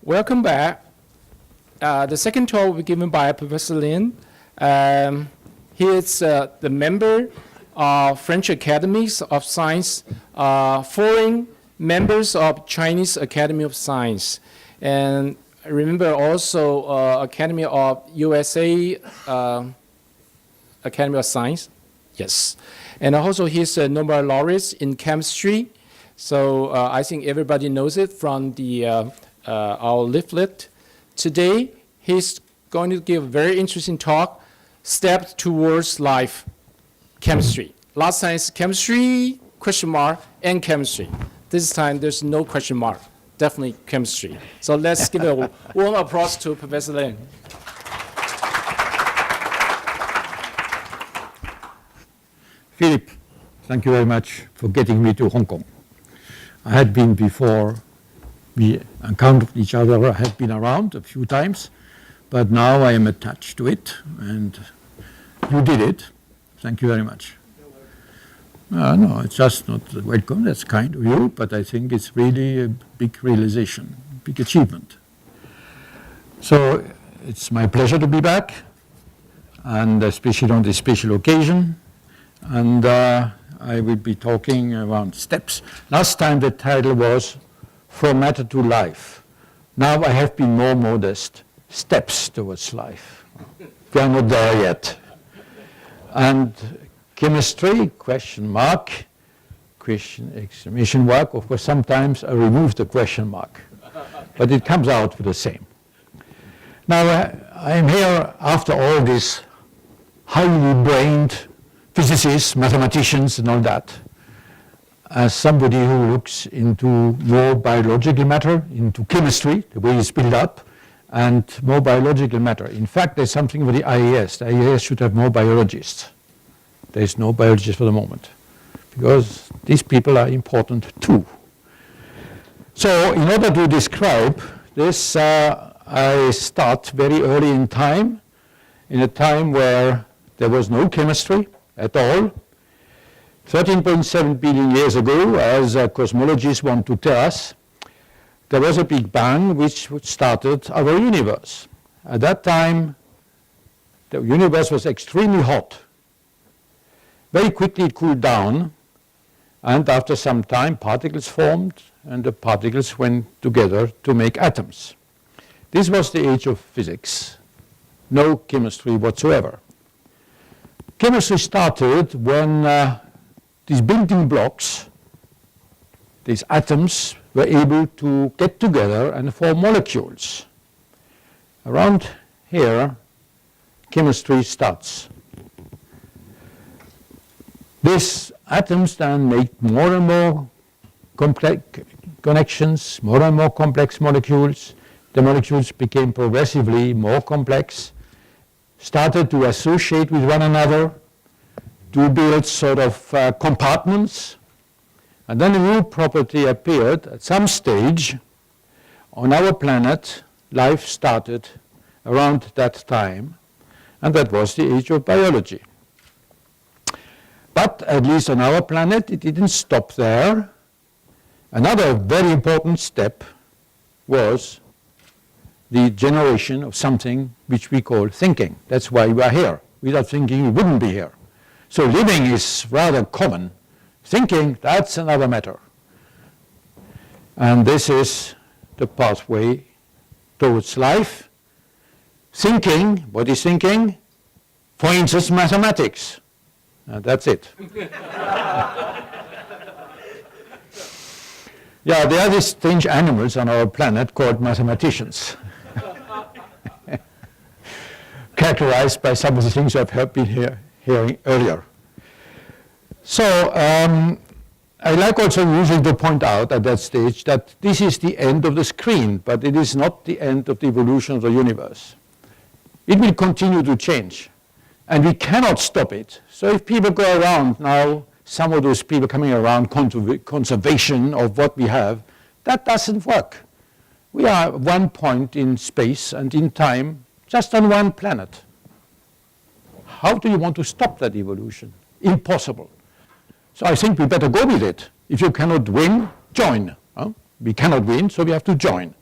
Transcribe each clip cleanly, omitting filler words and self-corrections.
Welcome back. The second talk will be given by Professor Lehn. He is the member of French Academies of Science, foreign members of Chinese Academy of Science, and remember also Academy of USA Academy of Science. Yes. And also he's a Nobel laureate in chemistry. So I think everybody knows it from the our leaflet. Today, he's going to give a very interesting talk, Steps Towards Life, Chemistry. Last time is chemistry, question mark, and chemistry. This time, there's no question mark, definitely chemistry. So let's give a warm applause to Professor Lehn. Philippe, thank you very much for getting me to Hong Kong. I had been before we encountered each other, I had been around a few times, but now I am attached to it, and you did it. Thank you very much. No, it's just not welcome, that's kind of you, but I think it's really a big realization, big achievement. So it's my pleasure to be back, and especially on this special occasion, and I will be talking around steps. Last time the title was From Matter to Life. Now I have been more modest, Steps Towards Life. We are not there yet. And chemistry, question mark, question exclamation mark. Of course, sometimes I remove the question mark, but it comes out the same. Now I am here after all this highly brained physicists, mathematicians, and all that, as somebody who looks into more biological matter, into chemistry, the way it's built up, and more biological matter. In fact, there's something for the IAS. The IAS should have more biologists. There's no biologists for the moment, because these people are important too. So in order to describe this, I start very early in time, in a time where there was no chemistry at all. 13.7 billion years ago, as cosmologists want to tell us, there was a Big Bang which started our universe. At that time, the universe was extremely hot. Very quickly it cooled down, and after some time particles formed, and the particles went together to make atoms. This was the age of physics. No chemistry whatsoever. Chemistry started when these building blocks, these atoms, were able to get together and form molecules. Around here, chemistry starts. These atoms then make more and more complex connections, more and more complex molecules. The molecules became progressively more complex, started to associate with one another, to build sort of compartments. And then a new property appeared at some stage. On our planet, life started around that time, and that was the age of biology. But at least on our planet, it didn't stop there. Another very important step was the generation of something which we call thinking. That's why we are here. Without thinking, we wouldn't be here. So living is rather common. Thinking, that's another matter. And this is the pathway towards life. Thinking, what is thinking? For instance, mathematics. And that's it. Yeah, there are these strange animals on our planet called mathematicians. Characterized by some of the things I've been hearing earlier. So I like also usually to point out at that stage that this is the end of the screen, but it is not the end of the evolution of the universe. It will continue to change, and we cannot stop it. So if people go around now, some of those people coming around conservation of what we have, that doesn't work. We are at one point in space and in time, just on one planet. How do you want to stop that evolution? Impossible. So I think we better go with it. If you cannot win, join. We cannot win, so we have to join.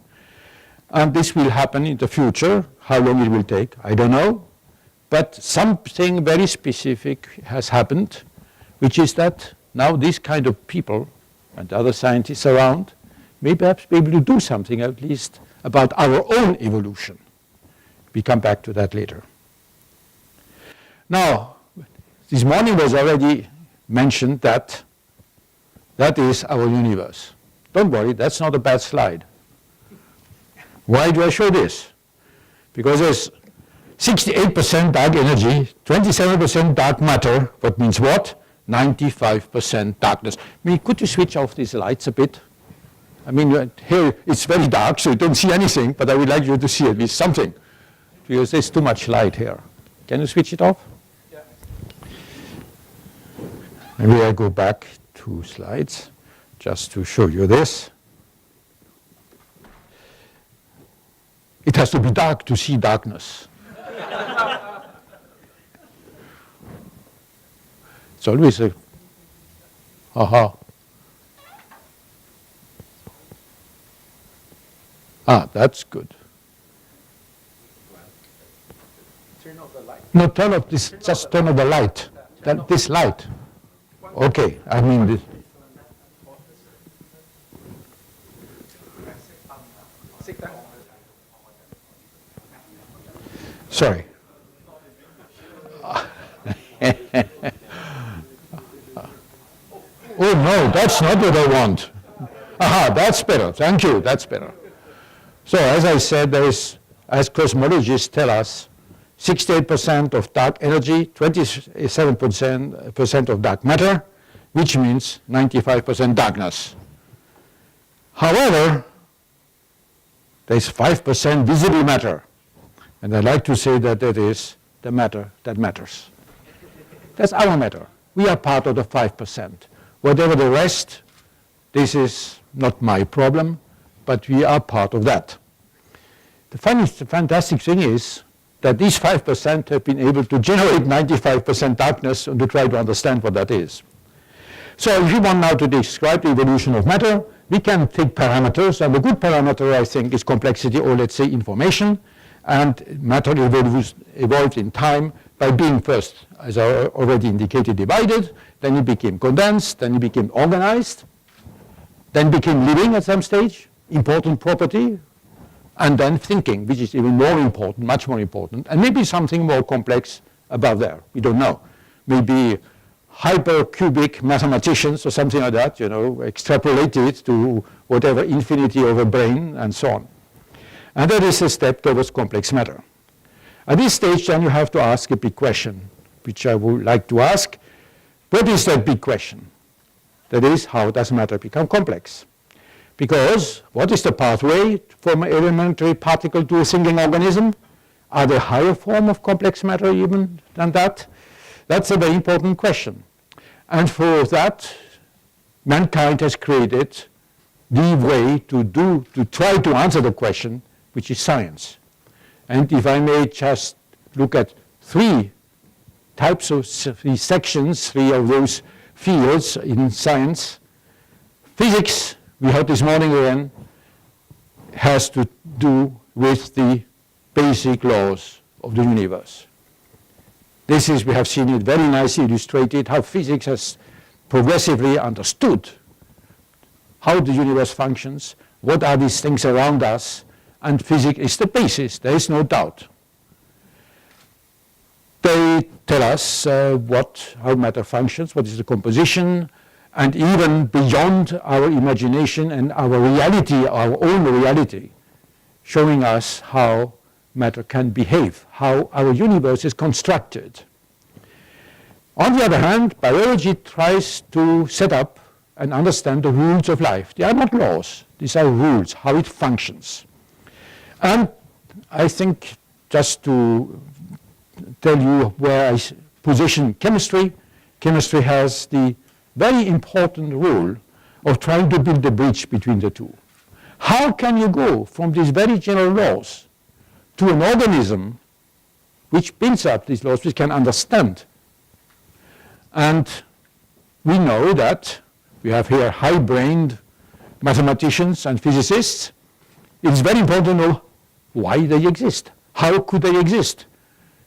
And this will happen in the future. How long it will take, I don't know. But something very specific has happened, which is that now these kind of people and other scientists around may perhaps be able to do something at least about our own evolution. We come back to that later. Now, this morning was already mentioned that that is our universe. Don't worry, that's not a bad slide. Why do I show this? Because there's 68% dark energy, 27% dark matter, what means what? 95% darkness. I mean, could you switch off these lights a bit? I mean, here it's very dark, so you don't see anything, but I would like you to see at least something, because there's too much light here. Can you switch it off? Yeah. Maybe I go back 2 slides just to show you this. It has to be dark to see darkness. It's always a, aha. Ah, that's good. Turn off the light. No, turn off this, just turn off the light. This light. Okay, I mean this. Sorry. Oh no, that's not what I want. Aha, that's better. Thank you, that's better. So as I said, there is, as cosmologists tell us, 68% of dark energy, 27% of dark matter, which means 95% darkness. However, there is 5% visible matter. And I like to say that that is the matter that matters. That's our matter. We are part of the 5%. Whatever the rest, this is not my problem, but we are part of that. The fantastic thing is that these 5% have been able to generate 95% darkness and to try to understand what that is. So if you want now to describe the evolution of matter, we can take parameters, and a good parameter, I think, is complexity, or let's say information. And matter evolved in time by being first, as I already indicated, divided, then it became condensed, then it became organized, then became living at some stage, important property, and then thinking, which is even more important, much more important, and maybe something more complex above there. We don't know. Maybe hypercubic mathematicians or something like that, you know, extrapolated to whatever infinity of a brain and so on. And that is a step towards complex matter. At this stage, then you have to ask a big question, which I would like to ask. What is that big question? That is, how does matter become complex? Because what is the pathway from an elementary particle to a thinking organism? Are there higher form of complex matter even than that? That's a very important question. And for that, mankind has created the way to try to answer the question, which is science. And if I may just look at 3 types of 3 sections, 3 of those fields in science. Physics, we heard this morning again, has to do with the basic laws of the universe. This is, we have seen it very nicely illustrated, how physics has progressively understood how the universe functions, what are these things around us, and physics is the basis, there is no doubt. They tell us how matter functions, what is the composition, and even beyond our imagination and our reality, our own reality, showing us how matter can behave, how our universe is constructed. On the other hand, biology tries to set up and understand the rules of life. They are not laws, these are rules, how it functions. And I think, just to tell you where I position chemistry, chemistry has the very important role of trying to build a bridge between the two. How can you go from these very general laws to an organism which builds up these laws, which can understand? And we know that we have here high-brained mathematicians and physicists. it's very important to know why they exist. How could they exist?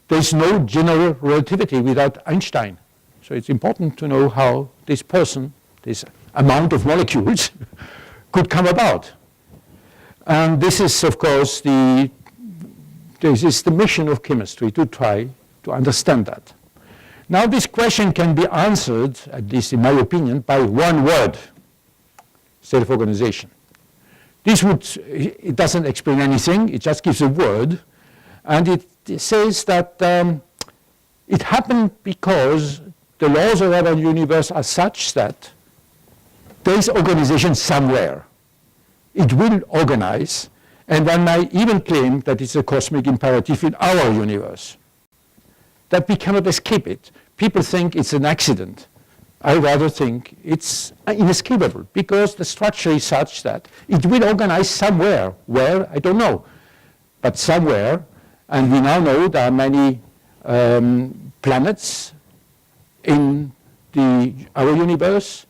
There's no general relativity without Einstein. So it's important to know how this person, this amount of molecules, could come about. And this is, of course, this is the mission of chemistry, to try to understand that. Now, this question can be answered, at least in my opinion, by one word: self-organization. It doesn't explain anything, it just gives a word, and it says that it happened because the laws of our universe are such that there is organization somewhere. It will organize, and one might even claim that it's a cosmic imperative in our universe, that we cannot escape it. People think it's an accident. I rather think it's inescapable, because the structure is such that it will organize somewhere. Where? I don't know, but somewhere. And we now know there are many planets in our universe.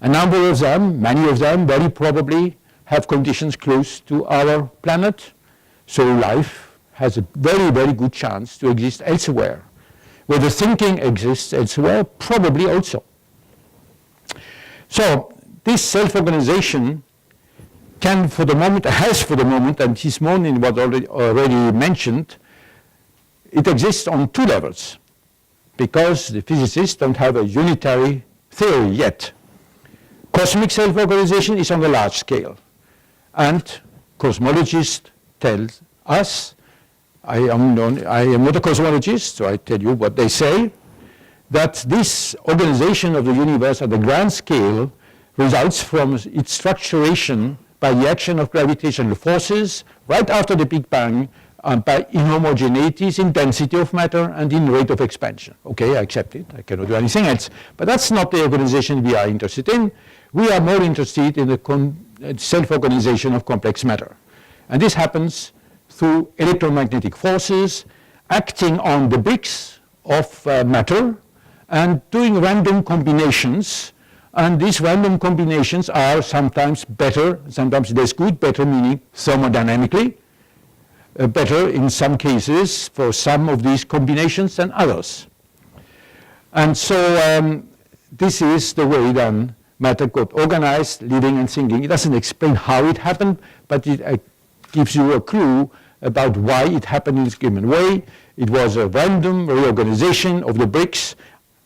A number of them, many of them, very probably have conditions close to our planet. So life has a very, very good chance to exist elsewhere. Whether thinking exists elsewhere, probably also. So this self-organization can, for the moment, has for the moment, and this morning was already mentioned, it exists on two levels, because the physicists don't have a unitary theory yet. Cosmic self-organization is on a large scale, and cosmologists tell us, I am not a cosmologist, so I tell you what they say, that this organization of the universe at the grand scale results from its structuration by the action of gravitational forces right after the Big Bang, by inhomogeneities in density of matter and in rate of expansion. Okay, I accept it. I cannot do anything else. But that's not the organization we are interested in. We are more interested in the self-organization of complex matter. And this happens through electromagnetic forces acting on the bricks of matter and doing random combinations. And these random combinations are sometimes better, sometimes less good, better meaning thermodynamically, better in some cases for some of these combinations than others. And so this is the way then matter got organized, living and thinking. It doesn't explain how it happened, but it gives you a clue about why it happened in this given way. It was a random reorganization of the bricks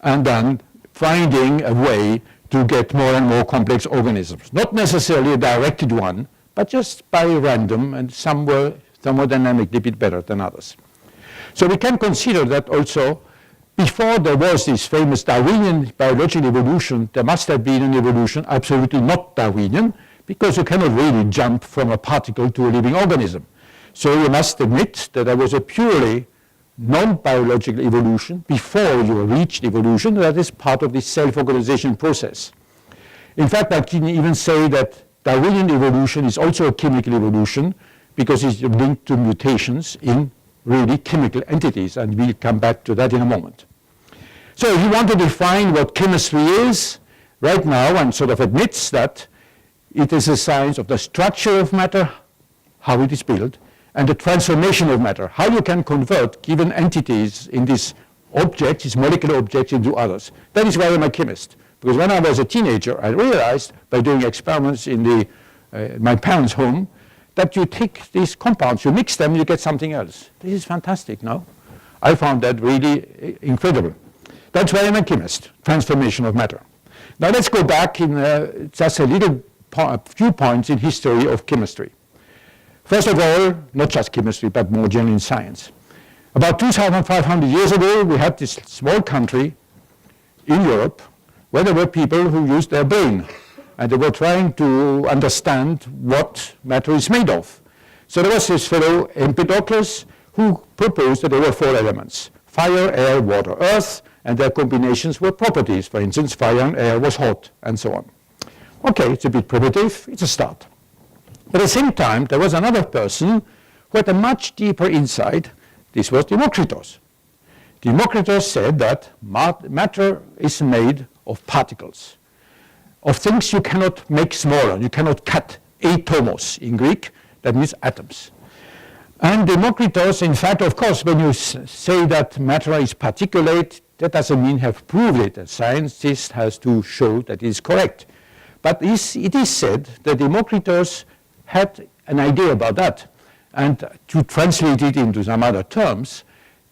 and then finding a way to get more and more complex organisms. Not necessarily a directed one, but just by random, and some were thermodynamically a bit better than others. So we can consider that also before there was this famous Darwinian biological evolution, there must have been an evolution absolutely not Darwinian, because you cannot really jump from a particle to a living organism. So you must admit that there was a purely non-biological evolution before you reached evolution that is part of this self-organization process. In fact, I can even say that Darwinian evolution is also a chemical evolution, because it's linked to mutations in really chemical entities, and we'll come back to that in a moment. So if you want to define what chemistry is, right now one sort of admits that it is a science of the structure of matter, how it is built, and the transformation of matter, how you can convert given entities in these objects, these molecular objects, into others. That is why I'm a chemist, because when I was a teenager, I realized by doing experiments in my parents' home that you take these compounds, you mix them, you get something else. This is fantastic, no? I found that really incredible. That's why I'm a chemist, transformation of matter. Now let's go back in just a few points in history of chemistry. First of all, not just chemistry, but more generally in science. About 2,500 years ago, we had this small country in Europe where there were people who used their brain, and they were trying to understand what matter is made of. So there was this fellow, Empedocles, who proposed that there were 4 elements: fire, air, water, earth, and their combinations were properties. For instance, fire and air was hot, and so on. Okay, it's a bit primitive, it's a start. But at the same time, there was another person who had a much deeper insight. This was Democritus. Democritus said that matter is made of particles, of things you cannot make smaller. You cannot cut atomos in Greek. that means atoms. And Democritus, in fact, of course, when you say that matter is particulate, that doesn't mean have proved it. A scientist has to show that it is correct. But it is said that Democritus had an idea about that. And to translate it into some other terms,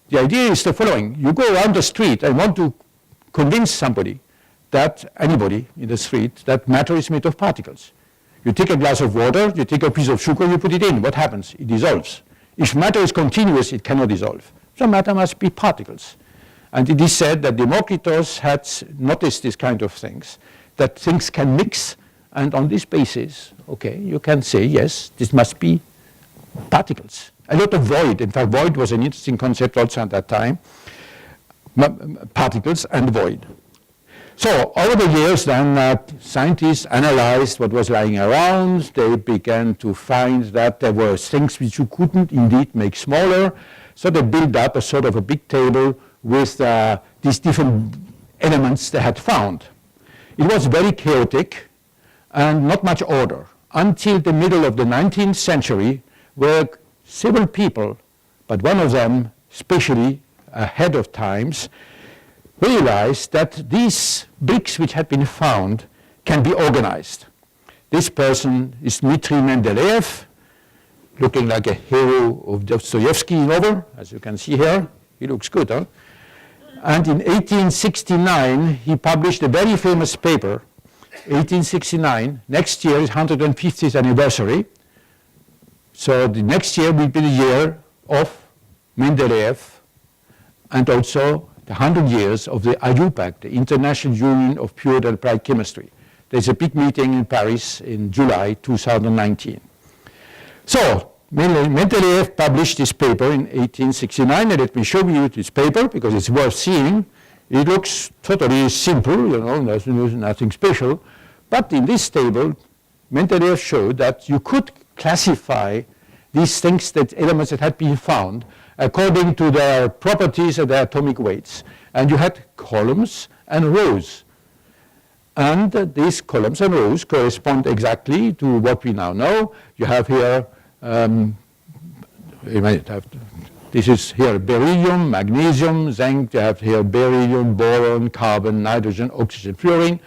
the idea is the following. You go around the street and want to convince somebody, that anybody in the street, that matter is made of particles. You take a glass of water, you take a piece of sugar, you put it in. What happens? It dissolves. If matter is continuous, it cannot dissolve. So matter must be particles. And it is said that Democritus had noticed these kind of things, that things can mix, and on this basis, okay, you can say, yes, this must be particles. A lot of void. In fact, void was an interesting concept also at that time. Particles and void. So over the years then scientists analyzed what was lying around. They began to find that there were things which you couldn't indeed make smaller. So they built up a sort of a big table with these different elements they had found. It was very chaotic and not much order until the middle of the 19th century, where several people, but one of them especially ahead of times, realized that these bricks which had been found can be organized. This person is Dmitri Mendeleev, looking like a hero of Dostoevsky novel, as you can see here. He looks good, huh? And in 1869, he published a very famous paper, 1869. Next year is 150th anniversary. So the next year will be the year of Mendeleev, and also the 100 years of the IUPAC, the International Union of Pure and Applied Chemistry. There's a big meeting in Paris in July 2019. So Mendeleev published this paper in 1869, and let me show you this paper because it's worth seeing. It looks totally simple, you know, there's nothing special. But in this table, Mendeleev showed that you could classify these things, that elements that had been found, according to their properties and their atomic weights. And you had columns and rows. And these columns and rows correspond exactly to what we now know. You have here, this is here beryllium, magnesium, zinc. You have here beryllium, boron, carbon, nitrogen, oxygen, fluorine.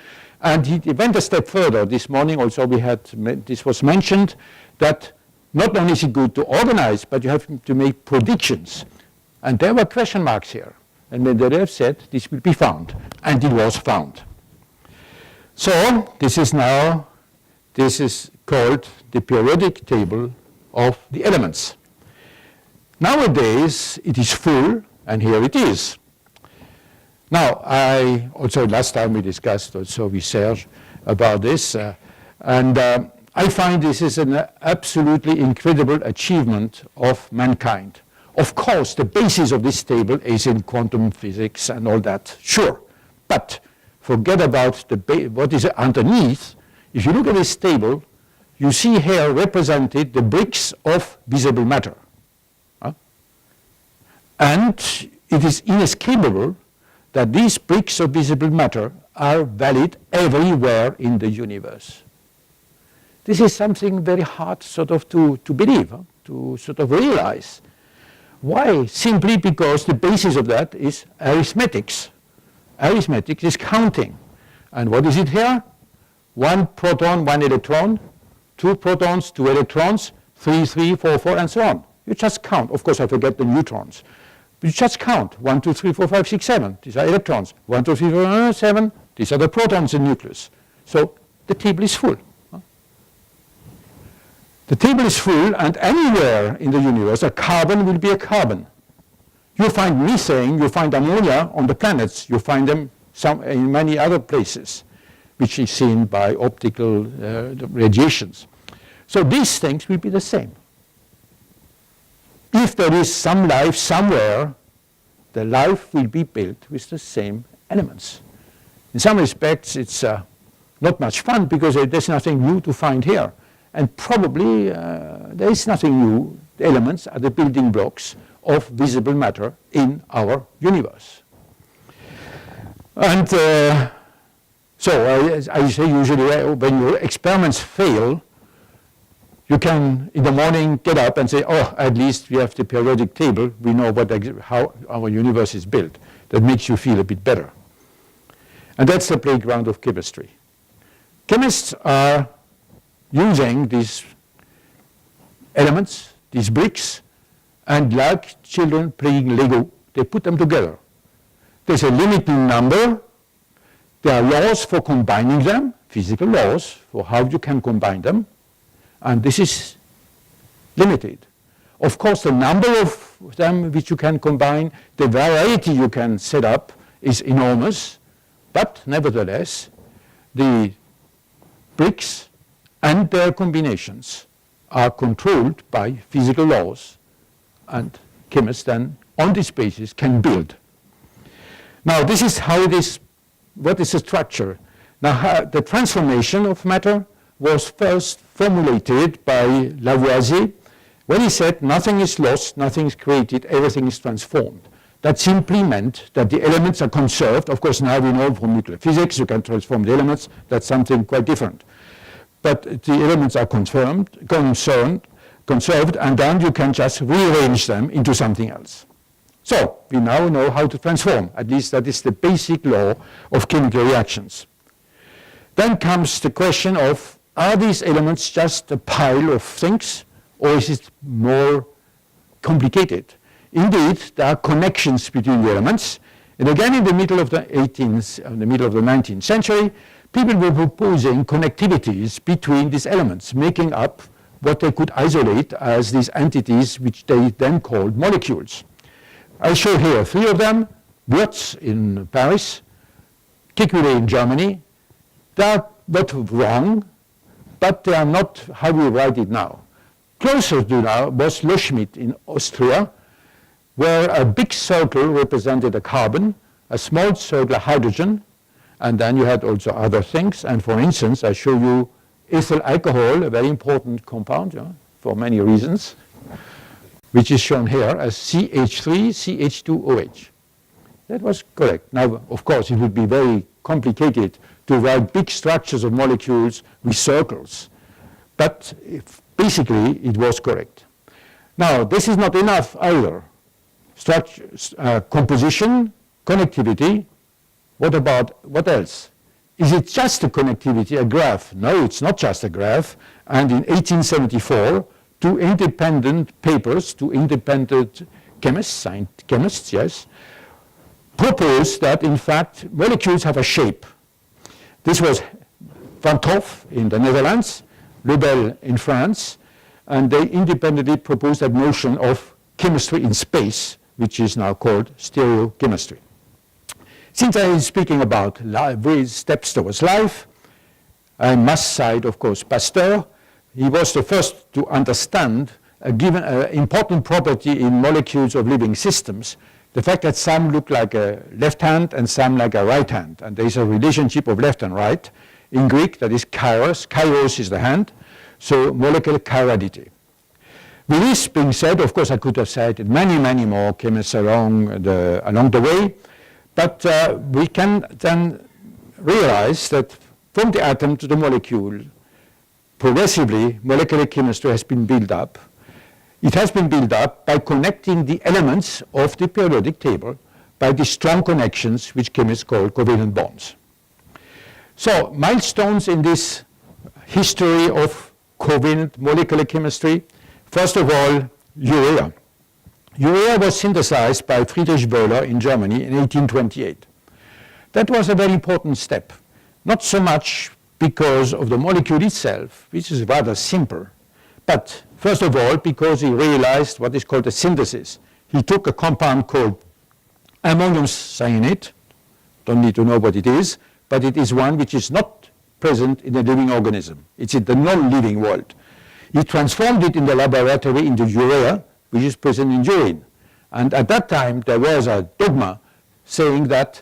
And he went a step further. This morning also this was mentioned, that not only is it good to organize, but you have to make predictions. And there were question marks here. And Mendeleev said this will be found. And it was found. So this is called the periodic table of the elements. Nowadays it is full, and here it is. Now, last time we discussed also research about this, I find this is an absolutely incredible achievement of mankind. Of course, the basis of this table is in quantum physics and all that, sure. But forget about what is underneath. If you look at this table, you see here represented the bricks of visible matter. And it is inescapable that these bricks of visible matter are valid everywhere in the universe. This is something very hard sort of to believe, to sort of realize. Why? Simply because the basis of that is arithmetics. Arithmetic is counting. And what is it here? 1 proton, 1 electron, 2 protons, 2 electrons, 3, 3, 4, 4, and so on. You just count. Of course, I forget the neutrons. But you just count. 1, 2, 3, 4, 5, 6, 7. These are electrons. 1, 2, 3, 4, 5, 7. These are the protons in the nucleus. So the table is full. The table is full, and anywhere in the universe, a carbon will be a carbon. You find methane, you find ammonia on the planets. You find them in many other places, which is seen by optical radiations. So these things will be the same. If there is some life somewhere, the life will be built with the same elements. In some respects, it's not much fun because there's nothing new to find here. And probably there is nothing new. The elements are the building blocks of visible matter in our universe. And so I say usually when your experiments fail, you can, in the morning, get up and say, oh, at least we have the periodic table. We know how our universe is built. That makes you feel a bit better. And that's the playground of chemistry. Chemists are using these elements, these bricks, and like children playing Lego, they put them together. There's a limiting number. There are laws for combining them, physical laws for how you can combine them, and this is limited. Of course, the number of them which you can combine, the variety you can set up is enormous, but nevertheless, the bricks and their combinations are controlled by physical laws, and chemists then, on this basis, can build. Now, this is how it is. What is the structure? Now, the transformation of matter was first formulated by Lavoisier when he said nothing is lost, nothing is created, everything is transformed. That simply meant that the elements are conserved. Of course, now we know from nuclear physics you can transform the elements. That's something quite different. But the elements are conserved, and then you can just rearrange them into something else. So we now know how to transform. At least that is the basic law of chemical reactions. Then comes the question of, are these elements just a pile of things, or is it more complicated? Indeed, there are connections between the elements. And again, in the middle of the 19th century, people were proposing connectivities between these elements, making up what they could isolate as these entities, which they then called molecules. I show here three of them: Wurtz in Paris, Kekule in Germany. They are not wrong, but they are not how we write it now. Closer to now was Loschmidt in Austria, where a big circle represented a carbon, a small circle a hydrogen, and then you had also other things. And for instance, I show you ethyl alcohol, a very important compound, for many reasons, which is shown here as CH3CH2OH. That was correct. Now, of course, it would be very complicated to write big structures of molecules with circles, but basically it was correct. Now, this is not enough either. Composition, connectivity. What else? Is it just a connectivity, a graph? No, it's not just a graph. And in 1874, two independent papers, two independent chemists, yes, proposed that in fact molecules have a shape. This was Van Toff in the Netherlands, Lebel in France, and they independently proposed that notion of chemistry in space, which is now called stereochemistry. Since I am speaking about steps towards life, I must cite, of course, Pasteur. He was the first to understand a given important property in molecules of living systems, the fact that some look like a left hand and some like a right hand. And there is a relationship of left and right. In Greek, that is kairos. Kairos is the hand, so molecular chirality. With this being said, of course, I could have cited many, many more chemists along the way, but we can then realize that from the atom to the molecule, progressively, molecular chemistry has been built up. It has been built up by connecting the elements of the periodic table by the strong connections which chemists call covalent bonds. So, milestones in this history of covalent molecular chemistry. First of all, urea. Urea was synthesized by Friedrich Wöhler in Germany in 1828. That was a very important step, not so much because of the molecule itself, which is rather simple, but first of all because he realized what is called a synthesis. He took a compound called ammonium cyanide, don't need to know what it is, but it is one which is not present in a living organism. It's in the non-living world. He transformed it in the laboratory into urea, which is present in urine. And at that time, there was a dogma saying that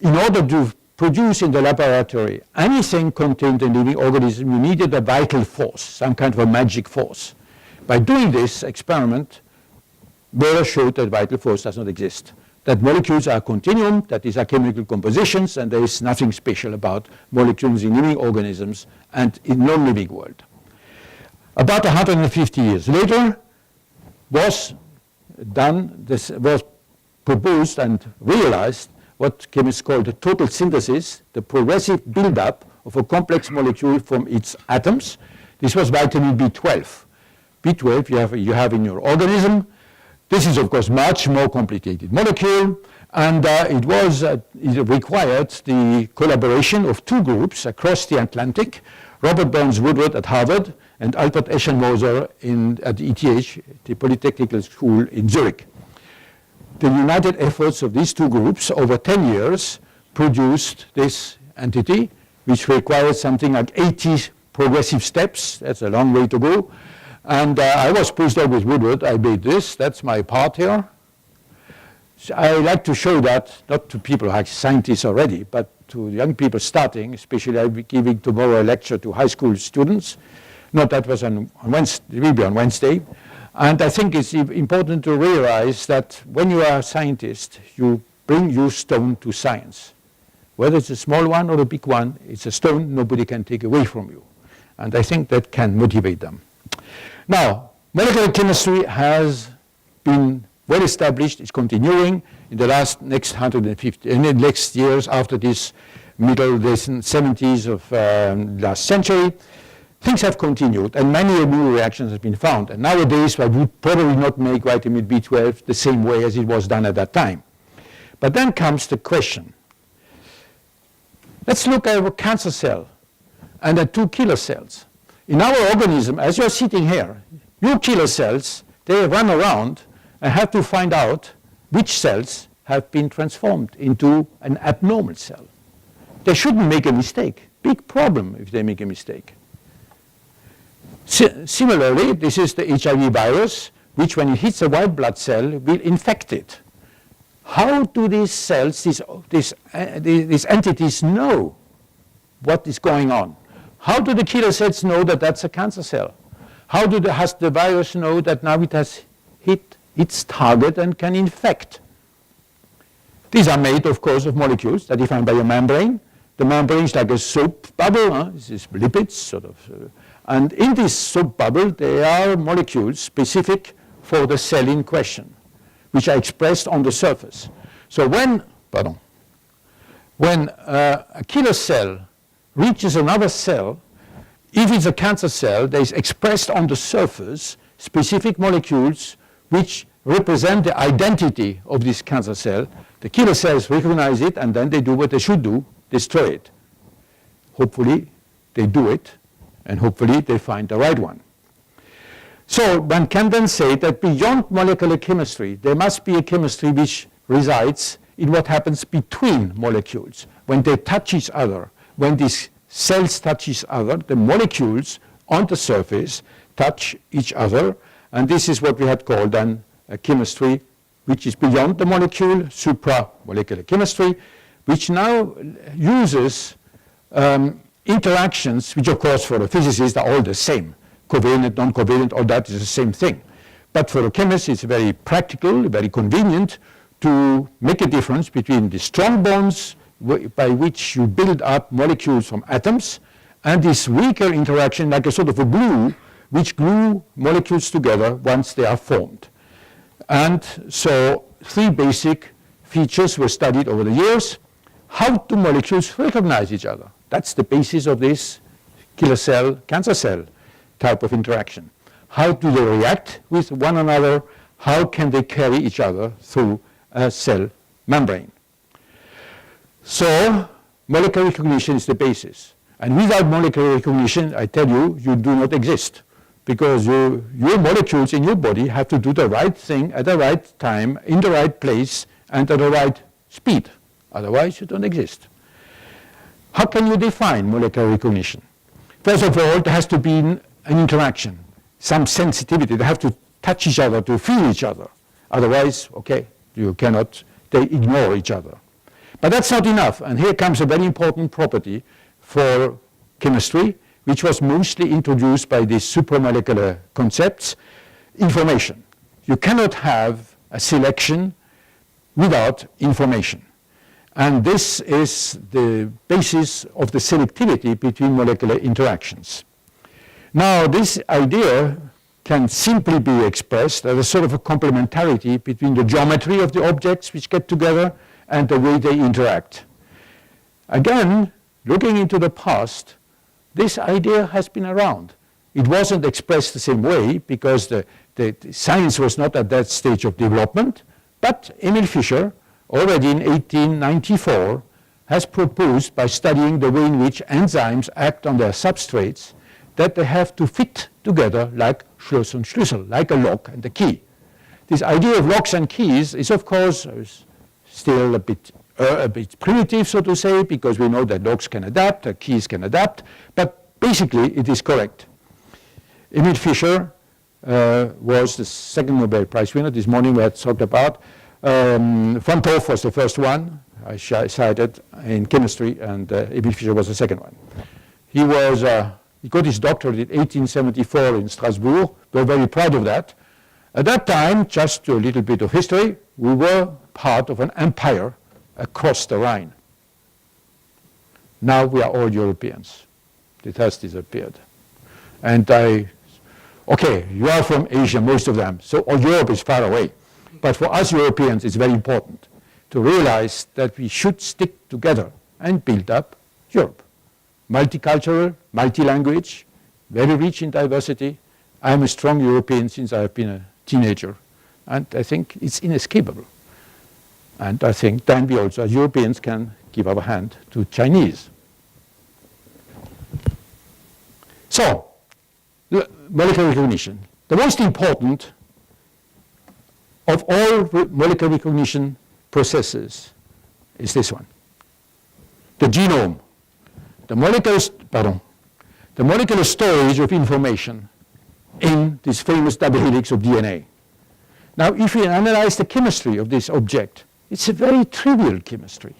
in order to produce in the laboratory anything contained in a living organism, you needed a vital force, some kind of a magic force. By doing this experiment, Wöhler showed that vital force does not exist, that molecules are continuum, that these are chemical compositions, and there is nothing special about molecules in living organisms and in non-living world. About 150 years later, was proposed and realized what chemists call the total synthesis, the progressive buildup of a complex molecule from its atoms. This was vitamin B12. B12 you have in your organism. This is, of course, much more complicated molecule, and it required the collaboration of two groups across the Atlantic, Robert Burns Woodward at Harvard and Albert Eschenmoser at the ETH, the Polytechnical School in Zurich. The united efforts of these two groups over 10 years produced this entity, which required something like 80 progressive steps. That's a long way to go. And I was postdoc with Woodward. I made this. That's my part here. So I like to show that, not to people like scientists already, but to young people starting, especially I'll be giving tomorrow a lecture to high school students. Not that was on Wednesday, it will be on Wednesday. And I think it's important to realize that when you are a scientist, you bring your stone to science. Whether it's a small one or a big one, it's a stone nobody can take away from you. And I think that can motivate them. Now, molecular chemistry has been well established. It's continuing in the next 150, in the next years after this middle 70s of last century. Things have continued, and many new reactions have been found. And nowadays, I would probably not make vitamin B12 the same way as it was done at that time. But then comes the question. Let's look at a cancer cell and at two killer cells. In our organism, as you're sitting here, your killer cells, they run around and have to find out which cells have been transformed into an abnormal cell. They shouldn't make a mistake. Big problem if they make a mistake. Similarly, this is the HIV virus, which when it hits a white blood cell will infect it. How do these cells, these entities know what is going on? How do the killer cells know that that's a cancer cell? How has the virus know that now it has hit its target and can infect? These are made, of course, of molecules that are defined by a membrane. The membrane is like a soap bubble. This is lipids, sort of. And in this soap bubble, there are molecules specific for the cell in question, which are expressed on the surface. So when a killer cell reaches another cell, if it's a cancer cell, there is expressed on the surface specific molecules which represent the identity of this cancer cell. The killer cells recognize it, and then they do what they should do, destroy it. Hopefully, they do it, and hopefully they find the right one. So one can then say that beyond molecular chemistry, there must be a chemistry which resides in what happens between molecules. When they touch each other, when these cells touch each other, the molecules on the surface touch each other, and this is what we had called then a chemistry which is beyond the molecule, supramolecular chemistry, which now uses interactions, which of course for a physicist are all the same. Covalent, non-covalent, all that is the same thing. But for a chemist, it's very practical, very convenient to make a difference between the strong bonds by which you build up molecules from atoms and this weaker interaction, like a sort of a glue, which glue molecules together once they are formed. And so three basic features were studied over the years. How do molecules recognize each other? That's the basis of this killer cell, cancer cell type of interaction. How do they react with one another? How can they carry each other through a cell membrane? So molecular recognition is the basis. And without molecular recognition, I tell you, you do not exist. Because your molecules in your body have to do the right thing at the right time, in the right place, and at the right speed. Otherwise, you don't exist. How can you define molecular recognition? First of all, there has to be an interaction, some sensitivity. They have to touch each other, to feel each other. Otherwise, okay, you cannot, they ignore each other. But that's not enough. And here comes a very important property for chemistry, which was mostly introduced by these supramolecular concepts, information. You cannot have a selection without information. And this is the basis of the selectivity between molecular interactions. Now, this idea can simply be expressed as a sort of a complementarity between the geometry of the objects which get together and the way they interact. Again, looking into the past, this idea has been around. It wasn't expressed the same way because the science was not at that stage of development, but Emil Fischer, already in 1894, has proposed, by studying the way in which enzymes act on their substrates, that they have to fit together like Schloss und Schlüssel, like a lock and a key. This idea of locks and keys is, of course, still a bit primitive, so to say, because we know that locks can adapt, keys can adapt, but basically it is correct. Emil Fischer was the second Nobel Prize winner. This morning we had talked about. Van 't Hoff was the first one I cited in chemistry, and Emil Fischer was the second one. He got his doctorate in 1874 in Strasbourg. We're very proud of that. At that time, just a little bit of history, we were part of an empire across the Rhine. Now we are all Europeans. It has disappeared. And okay, you are from Asia, most of them, so Europe is far away. But for us Europeans, it's very important to realize that we should stick together and build up Europe. Multicultural, multi-language, very rich in diversity. I'm a strong European since I've been a teenager, and I think it's inescapable. And I think then we also, as Europeans, can give our hand to Chinese. So, molecular recognition. The most important of all molecular recognition processes is this one, the genome. The molecular storage of information in this famous double helix of DNA. Now, if we analyze the chemistry of this object, it's a very trivial chemistry.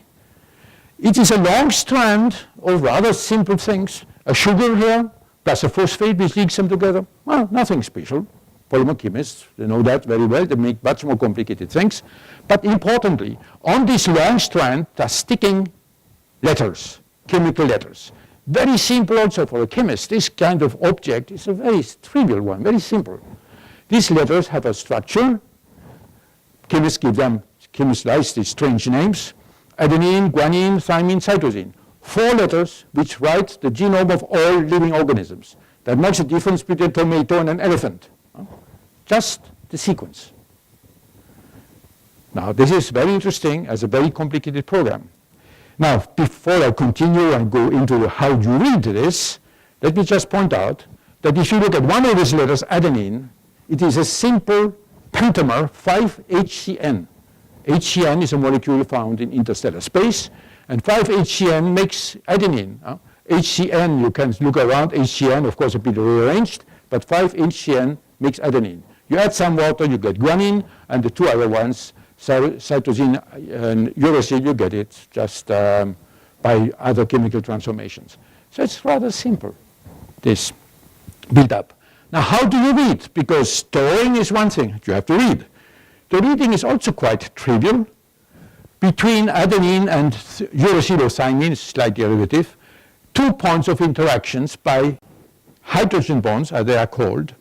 It is a long strand of rather simple things, a sugar here, plus a phosphate which links them together. Well, nothing special. Polymer chemists, they know that very well. They make much more complicated things. But importantly, on this long strand are sticking letters, chemical letters. Very simple also for a chemist. This kind of object is a very trivial one, very simple. These letters have a structure. Chemists write these strange names: adenine, guanine, thymine, cytosine. 4 letters which write the genome of all living organisms. That makes a difference between a tomato and an elephant. Just the sequence. Now, this is very interesting as a very complicated program. Now, before I continue and go into how you read this, let me just point out that if you look at one of these letters, adenine, it is a simple pentamer 5-HCN. HCN is a molecule found in interstellar space, and 5-HCN makes adenine. HCN, you can look around, HCN, of course, a bit rearranged, but 5-HCN makes adenine. You add some water, you get guanine, and the 2 other ones, cytosine and uracil, you get it just by other chemical transformations. So it's rather simple, this build-up. Now, how do you read? Because storing is one thing, you have to read. The reading is also quite trivial. Between adenine and uracil or thymine, slight derivative, 2 points of interactions by hydrogen bonds, as they are called,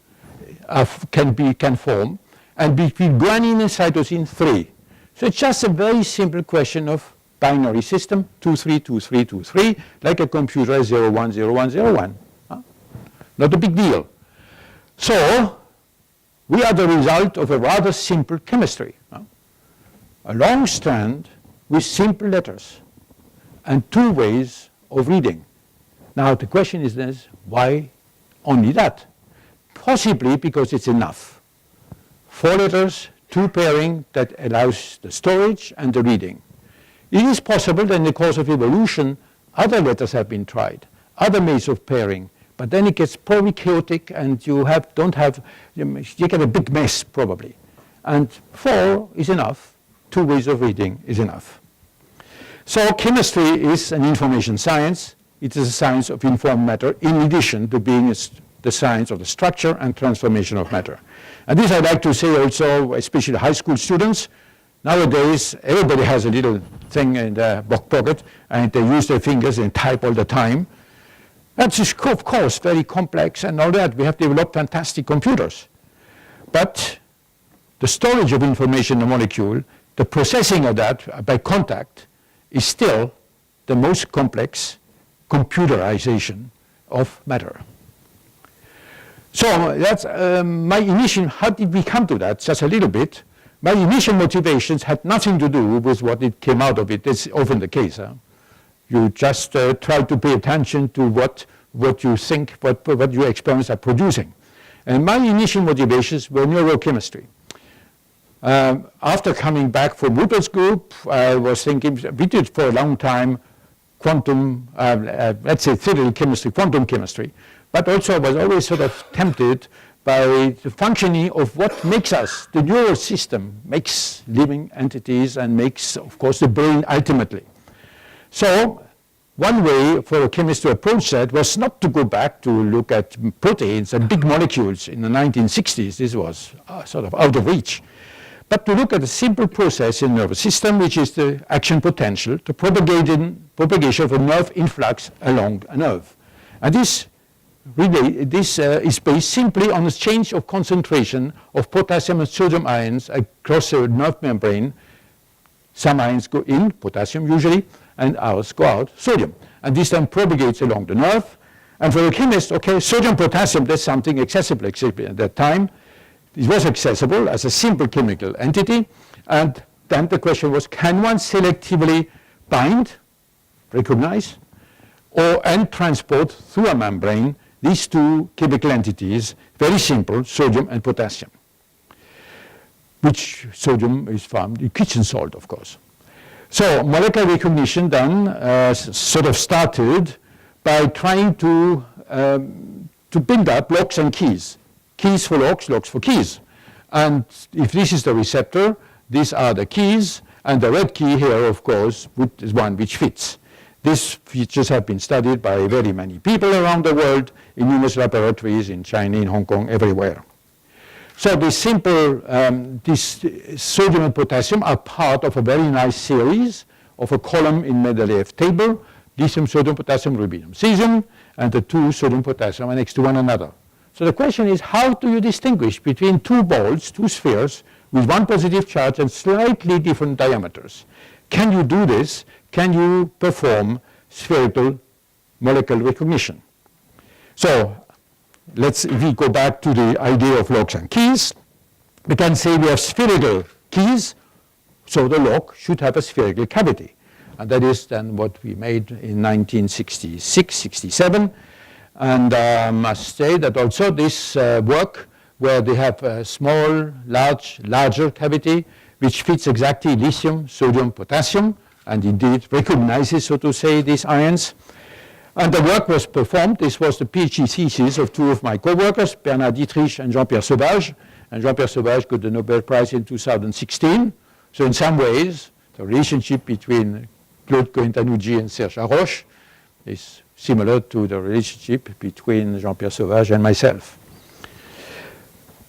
can form, and between guanine and cytosine, 3. So it's just a very simple question of binary system, 2, 3, 2, 3, 2, 3, like a computer 0, 1, 0, 1, 0, 1. Not a big deal. So we are the result of a rather simple chemistry. A long strand with simple letters and 2 ways of reading. Now the question is this, why only that? Possibly because it's enough. 4 letters, 2 pairing that allows the storage and the reading. It is possible that in the course of evolution, other letters have been tried, other ways of pairing, but then it gets probably chaotic and you get a big mess probably. And 4 is enough, 2 ways of reading is enough. So chemistry is an information science. It is a science of informed matter in addition to being the science of the structure and transformation of matter. And this I'd like to say also, especially high school students. Nowadays, everybody has a little thing in their back pocket and they use their fingers and type all the time. That is, of course, very complex and all that. We have developed fantastic computers. But the storage of information in the molecule, the processing of that by contact, is still the most complex computerization of matter. So that's my initial, how did we come to that? Just a little bit. My initial motivations had nothing to do with what it came out of it. It's often the case. You just try to pay attention to what you think, what your experiments are producing. And my initial motivations were neurochemistry. After coming back from Ruppert's group, I was thinking, we did for a long time quantum, let's say theoretical chemistry, quantum chemistry, but also I was always sort of tempted by the functioning of what makes us, the neural system makes living entities and makes, of course, the brain ultimately. So one way for a chemist to approach that was not to go back to look at proteins and big molecules in the 1960s. This was sort of out of reach. But to look at a simple process in the nervous system, which is the action potential, the propagation of a nerve influx along a nerve. And this is based simply on the change of concentration of potassium and sodium ions across the nerve membrane. Some ions go in, potassium usually, and others go out, sodium. And this then propagates along the nerve. And for a chemist, okay, sodium, potassium, that's something accessible at that time. It was accessible as a simple chemical entity. And then the question was, can one selectively bind, recognize, and transport through a membrane these two chemical entities, very simple, sodium and potassium, which sodium is found in kitchen salt, of course. So molecular recognition then sort of started by trying to build up locks and keys. Keys for locks, locks for keys. And if this is the receptor, these are the keys, and the red key here, of course, is one which fits. These features have been studied by very many people around the world in numerous laboratories in China, in Hong Kong, everywhere. So this simple, this sodium and potassium are part of a very nice series of a column in Mendeleev table, lithium, sodium, potassium, rubidium, cesium, and the two sodium, potassium are next to one another. So the question is, how do you distinguish between two balls, two spheres, with one positive charge and slightly different diameters? Can you do this? Can you perform spherical molecular recognition? So if we go back to the idea of locks and keys, we can say we have spherical keys, so the lock should have a spherical cavity. And that is then what we made in 1966, 67. And I must say that also this work, where they have a small, larger cavity, which fits exactly lithium, sodium, potassium, and indeed recognizes, so to say, these ions. And the work was performed. This was the PhD thesis of two of my co-workers, Bernard Dietrich and Jean-Pierre Sauvage. And Jean-Pierre Sauvage got the Nobel Prize in 2016. So in some ways, the relationship between Claude Cohen-Tanucci and Serge Haroche is similar to the relationship between Jean-Pierre Sauvage and myself.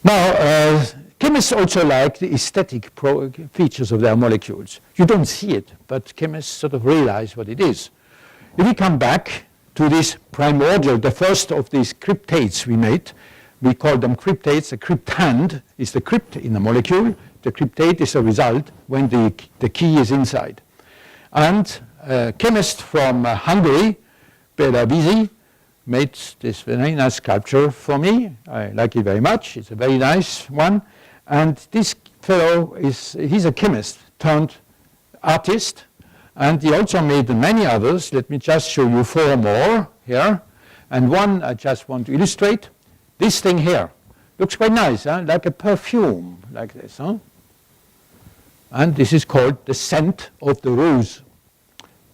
Now, chemists also like the aesthetic features of their molecules. You don't see it, but chemists sort of realize what it is. If we come back to this primordial, the first of these cryptates we made, we call them cryptates. The cryptand is the crypt in the molecule. The cryptate is a result when the key is inside. And a chemist from Hungary, Béla Vizi, made this very nice sculpture for me. I like it very much. It's a very nice one. And this fellow he's a chemist turned artist. And he also made many others. Let me just show you four more here. And one I just want to illustrate. This thing here looks quite nice, huh? Like a perfume, like this. Huh? And this is called the scent of the rose.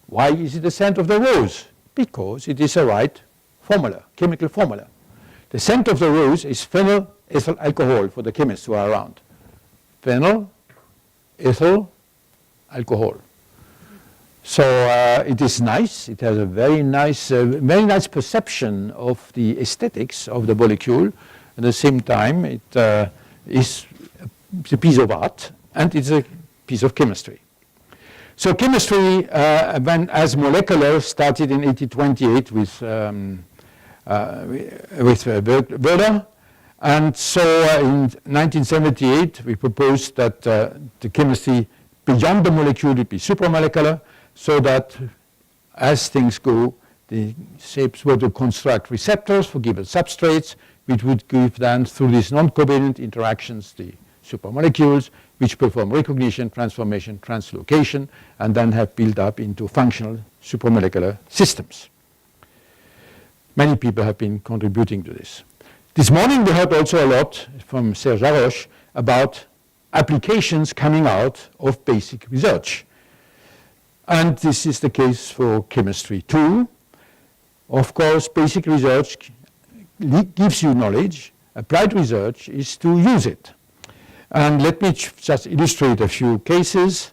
Why is it the scent of the rose? Because it is a right formula, chemical formula. The scent of the rose is phenyl ethyl alcohol for the chemists who are around. Phenyl ethyl alcohol. So it is nice. It has a very nice perception of the aesthetics of the molecule. At the same time, it is a piece of art and it's a piece of chemistry. So chemistry, when as molecular, started in 1828 with Wöhler. And so in 1978, we proposed that the chemistry beyond the molecule would be supramolecular, so that as things go, the shapes were to construct receptors for given substrates, which would give then, through these non-covalent interactions, the supramolecules, which perform recognition, transformation, translocation, and then have built up into functional supramolecular systems. Many people have been contributing to this. This morning we heard also a lot from Serge Laroche about applications coming out of basic research. And this is the case for chemistry too. Of course, basic research gives you knowledge. Applied research is to use it. And let me just illustrate a few cases.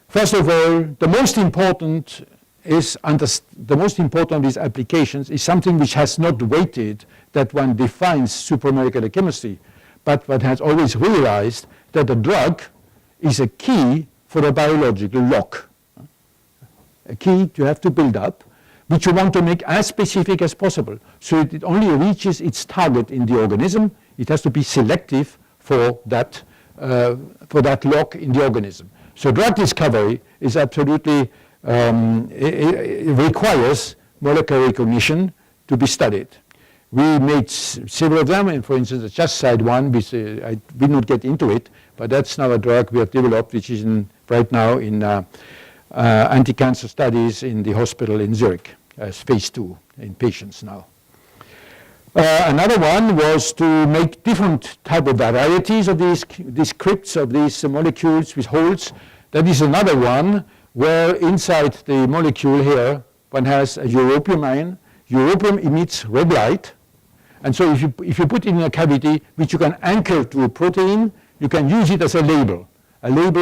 First of all, the most important of these applications is something which has not waited that one defines supramolecular chemistry, but one has always realized that a drug is a key for a biological lock. A key you have to build up, which you want to make as specific as possible, so it only reaches its target in the organism. It has to be selective for that lock in the organism. So drug discovery is absolutely, it requires molecular recognition to be studied. We made several of them, and for instance, I just cited one, which I will not get into it, but that's now a drug we have developed, which is right now in anti-cancer studies in the hospital in Zurich, as phase 2 in patients now. Another one was to make different type of varieties of these crypts of these molecules with holes. That is another one where inside the molecule here one has a europium ion. Europium emits red light, and so if you put it in a cavity which you can anchor to a protein, you can use it as a label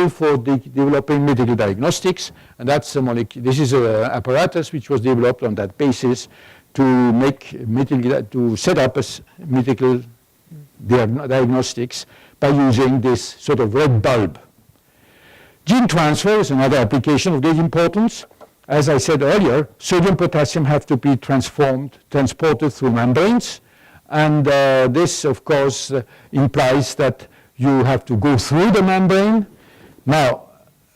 for developing medical diagnostics, and that's a molecule. This is an apparatus which was developed on that basis to set up medical diagnostics by using this sort of red bulb. Gene transfer is another application of great importance. As I said earlier, sodium potassium have to be transported through membranes, and this of course implies that you have to go through the membrane. Now,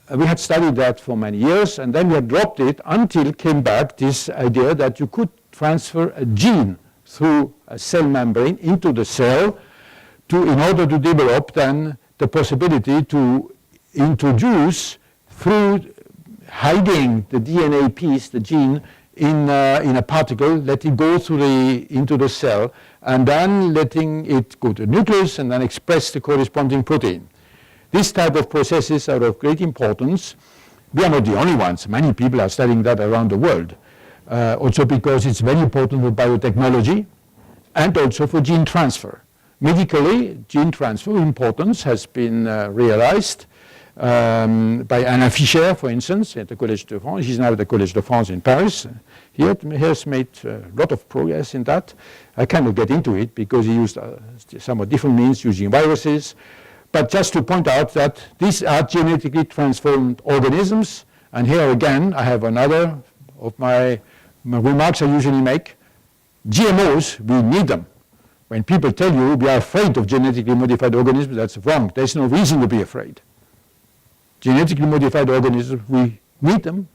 we had studied that for many years, and then we had dropped it until came back this idea that you could transfer a gene through a cell membrane into the cell in order to develop then the possibility to introduce, through hiding the DNA piece, the gene, in a particle, let it go into the cell, and then letting it go to the nucleus and then express the corresponding protein. This type of processes are of great importance. We are not the only ones. Many people are studying that around the world. Also because it's very important for biotechnology and also for gene transfer. Medically, gene transfer importance has been realized by Alain Fischer, for instance, at the Collège de France. He's now at the Collège de France in Paris. He has made a lot of progress in that. I cannot get into it because he used somewhat different means, using viruses. But just to point out that these are genetically transformed organisms. And here again, I have another of my remarks I usually make. GMOs, we need them. When people tell you we are afraid of genetically modified organisms, that's wrong. There's no reason to be afraid. Genetically modified organisms, we need them.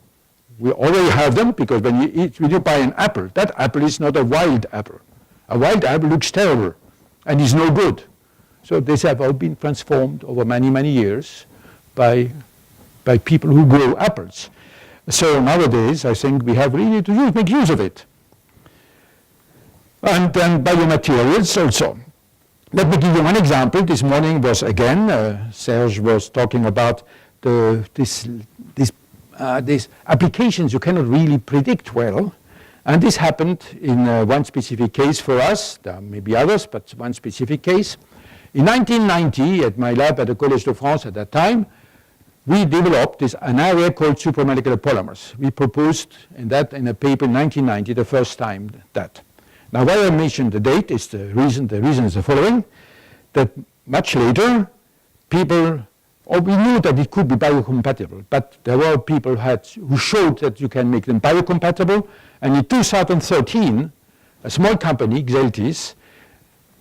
We already have them because when you buy an apple, that apple is not a wild apple. A wild apple looks terrible and is no good. So these have all been transformed over many, many years by people who grow apples. So nowadays, I think we have really to make use of it. And then biomaterials also. Let me give you one example. This morning was again, Serge was talking about these applications you cannot really predict well. And this happened in one specific case for us. There may be others, but one specific case. In 1990, at my lab at the Collège de France at that time, we developed an area called supramolecular polymers. We proposed in a paper in 1990, the first time that. Now, why I mentioned the date is the reason is the following, that much later, we knew that it could be biocompatible, but there were people who showed that you can make them biocompatible, and in 2013, a small company, Xeltis,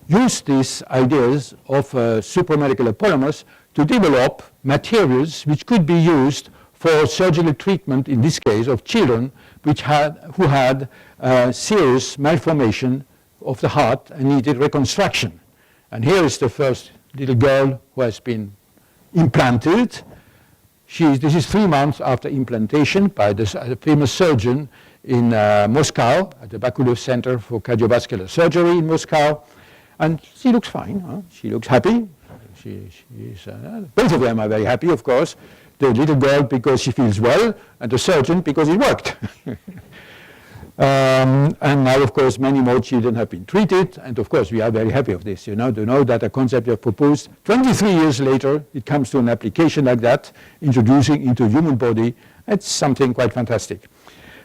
used these ideas of supramolecular polymers to develop materials which could be used for surgical treatment, in this case, of children who had serious malformation of the heart and needed reconstruction. And here is the first little girl who has been implanted. This is 3 months after implantation by the famous surgeon in Moscow, at the Bakulov Center for Cardiovascular Surgery in Moscow. And she looks fine. Huh? She looks happy. Both of them are very happy, of course. The little girl because she feels well, and the surgeon because it worked. And now, of course, many more children have been treated, and of course, we are very happy of this, to know that a concept we have proposed, 23 years later, it comes to an application like that, introducing into the human body. It's something quite fantastic.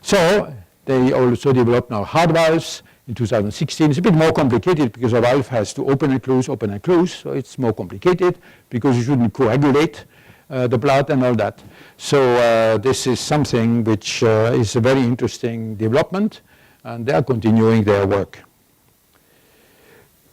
So they also developed now heart valves in 2016. It's a bit more complicated because a valve has to open and close, so it's more complicated because you shouldn't coagulate the blood and all that. So this is something which is a very interesting development, and they are continuing their work.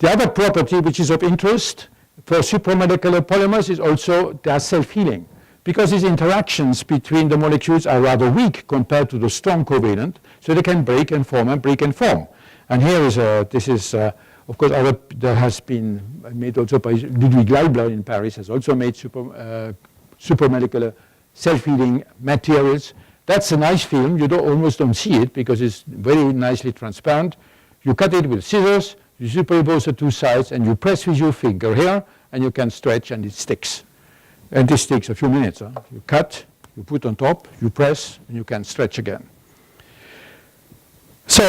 The other property which is of interest for supramolecular polymers is also they are self-healing, because these interactions between the molecules are rather weak compared to the strong covalent, so they can break and form and break and form. And here is of course, there has been made also by Ludwig Leibler in Paris, has also made supramolecular self-healing materials. That's a nice film. You almost don't see it because it's very nicely transparent. You cut it with scissors, you superimpose the two sides, and you press with your finger here, and you can stretch, and it sticks. And this takes a few minutes. Huh? You cut, you put on top, you press, and you can stretch again. So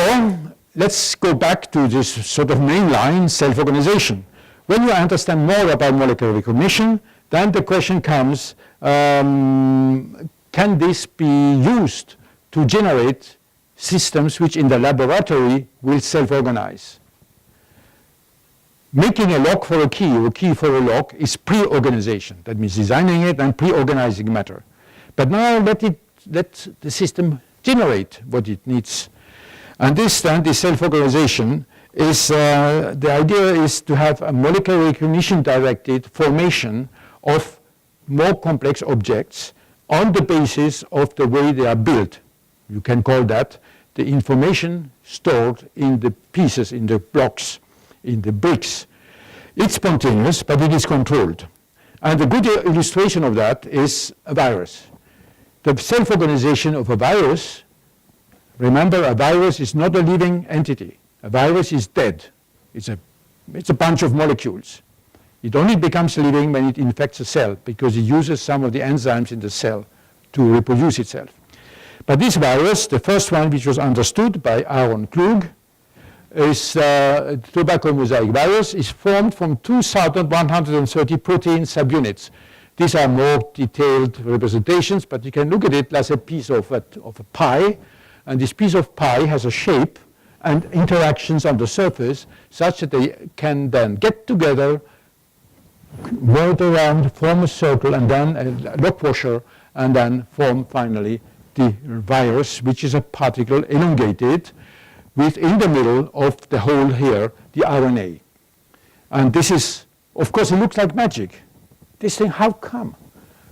let's go back to this sort of mainline self-organization. When you understand more about molecular recognition, then the question comes, can this be used to generate systems which in the laboratory will self-organize? Making a lock for a key or a key for a lock is pre-organization. That means designing it and pre-organizing matter. But now let the system generate what it needs. And this self-organization is, the idea is to have a molecular recognition directed formation of more complex objects on the basis of the way they are built. You can call that the information stored in the pieces, in the blocks, in the bricks. It's spontaneous, but it is controlled. And a good illustration of that is a virus. The self-organization of a virus, remember, a virus is not a living entity. A virus is dead. It's a bunch of molecules. It only becomes living when it infects a cell because it uses some of the enzymes in the cell to reproduce itself. But this virus, the first one which was understood by Aaron Klug, is tobacco mosaic virus, is formed from 2,130 protein subunits. These are more detailed representations, but you can look at it as a piece of a pie, and this piece of pie has a shape and interactions on the surface such that they can then get together, word around, form a circle, and then a lock washer, and then form finally the virus, which is a particle elongated within the middle of the hole here, the RNA. And this is, of course, it looks like magic. This thing, how come?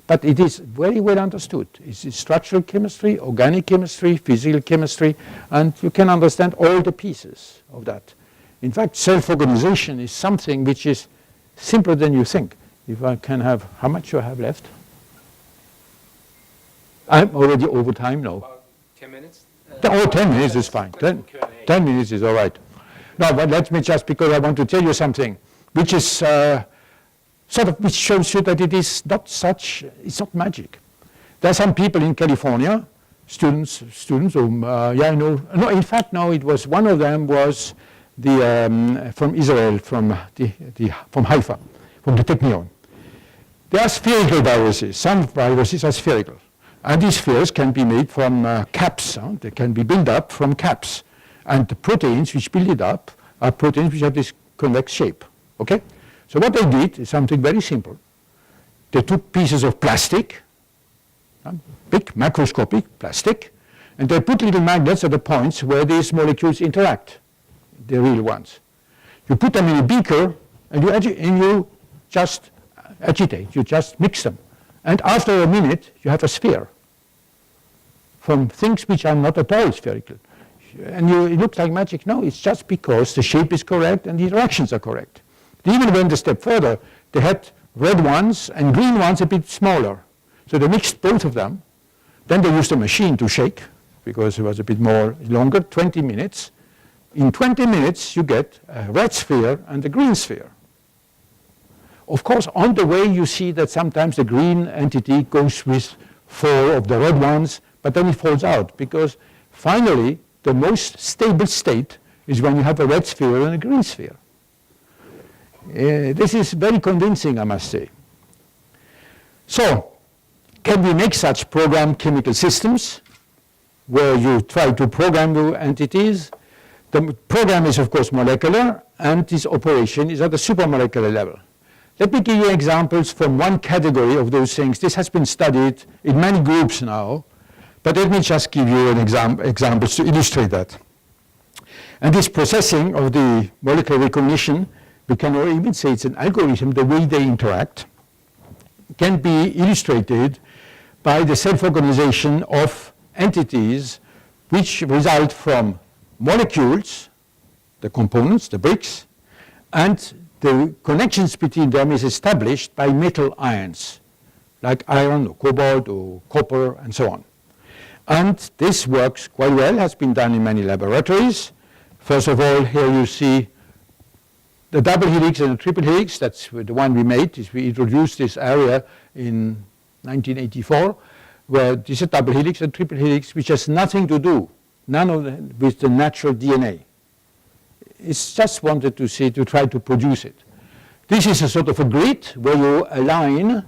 But it is very well understood. It's structural chemistry, organic chemistry, physical chemistry, and you can understand all the pieces of that. In fact, self-organization is something which is simpler than you think. If I can have, how much you have left? I'm already over time now. About 10 minutes? 10 minutes is fine. 10 minutes is all right. No, but let me just, because I want to tell you something, which is which shows you that it is not such, it's not magic. There are some people in California, students whom, I know, no, in fact, no, it was, one of them was from Israel, from Haifa, from the Technion. There are spherical viruses. Some viruses are spherical. And these spheres can be made from caps. They can be built up from caps. And the proteins which build it up are proteins which have this convex shape. Okay? So what they did is something very simple. They took pieces of plastic, big macroscopic plastic, and they put little magnets at the points where these molecules interact. the real ones. You put them in a beaker and you just agitate, you just mix them. And after a minute, you have a sphere from things which are not at all spherical. And it looks like magic. No, it's just because the shape is correct and the interactions are correct. They even went a step further. They had red ones and green ones a bit smaller. So they mixed both of them. Then they used a machine to shake, because it was a bit more longer, 20 minutes. In 20 minutes, you get a red sphere and a green sphere. Of course, on the way, you see that sometimes the green entity goes with 4 of the red ones, but then it falls out, because finally, the most stable state is when you have a red sphere and a green sphere. This is very convincing, I must say. So, can we make such program chemical systems where you try to program your entities? The program is, of course, molecular, and this operation is at the supramolecular level. Let me give you examples from one category of those things. This has been studied in many groups now, but let me just give you an examples to illustrate that. And this processing of the molecular recognition, we can even say it's an algorithm, the way they interact, can be illustrated by the self-organization of entities which result from molecules, the components, the bricks, and the connections between them is established by metal ions, like iron or cobalt or copper and so on. And this works quite well, has been done in many laboratories. First of all, here you see the double helix and the triple helix. That's the one we made. We introduced this area in 1984, where this is a double helix and triple helix, which has nothing to do, with the natural DNA. It's just wanted to see, to try to produce it. This is a sort of a grid where you align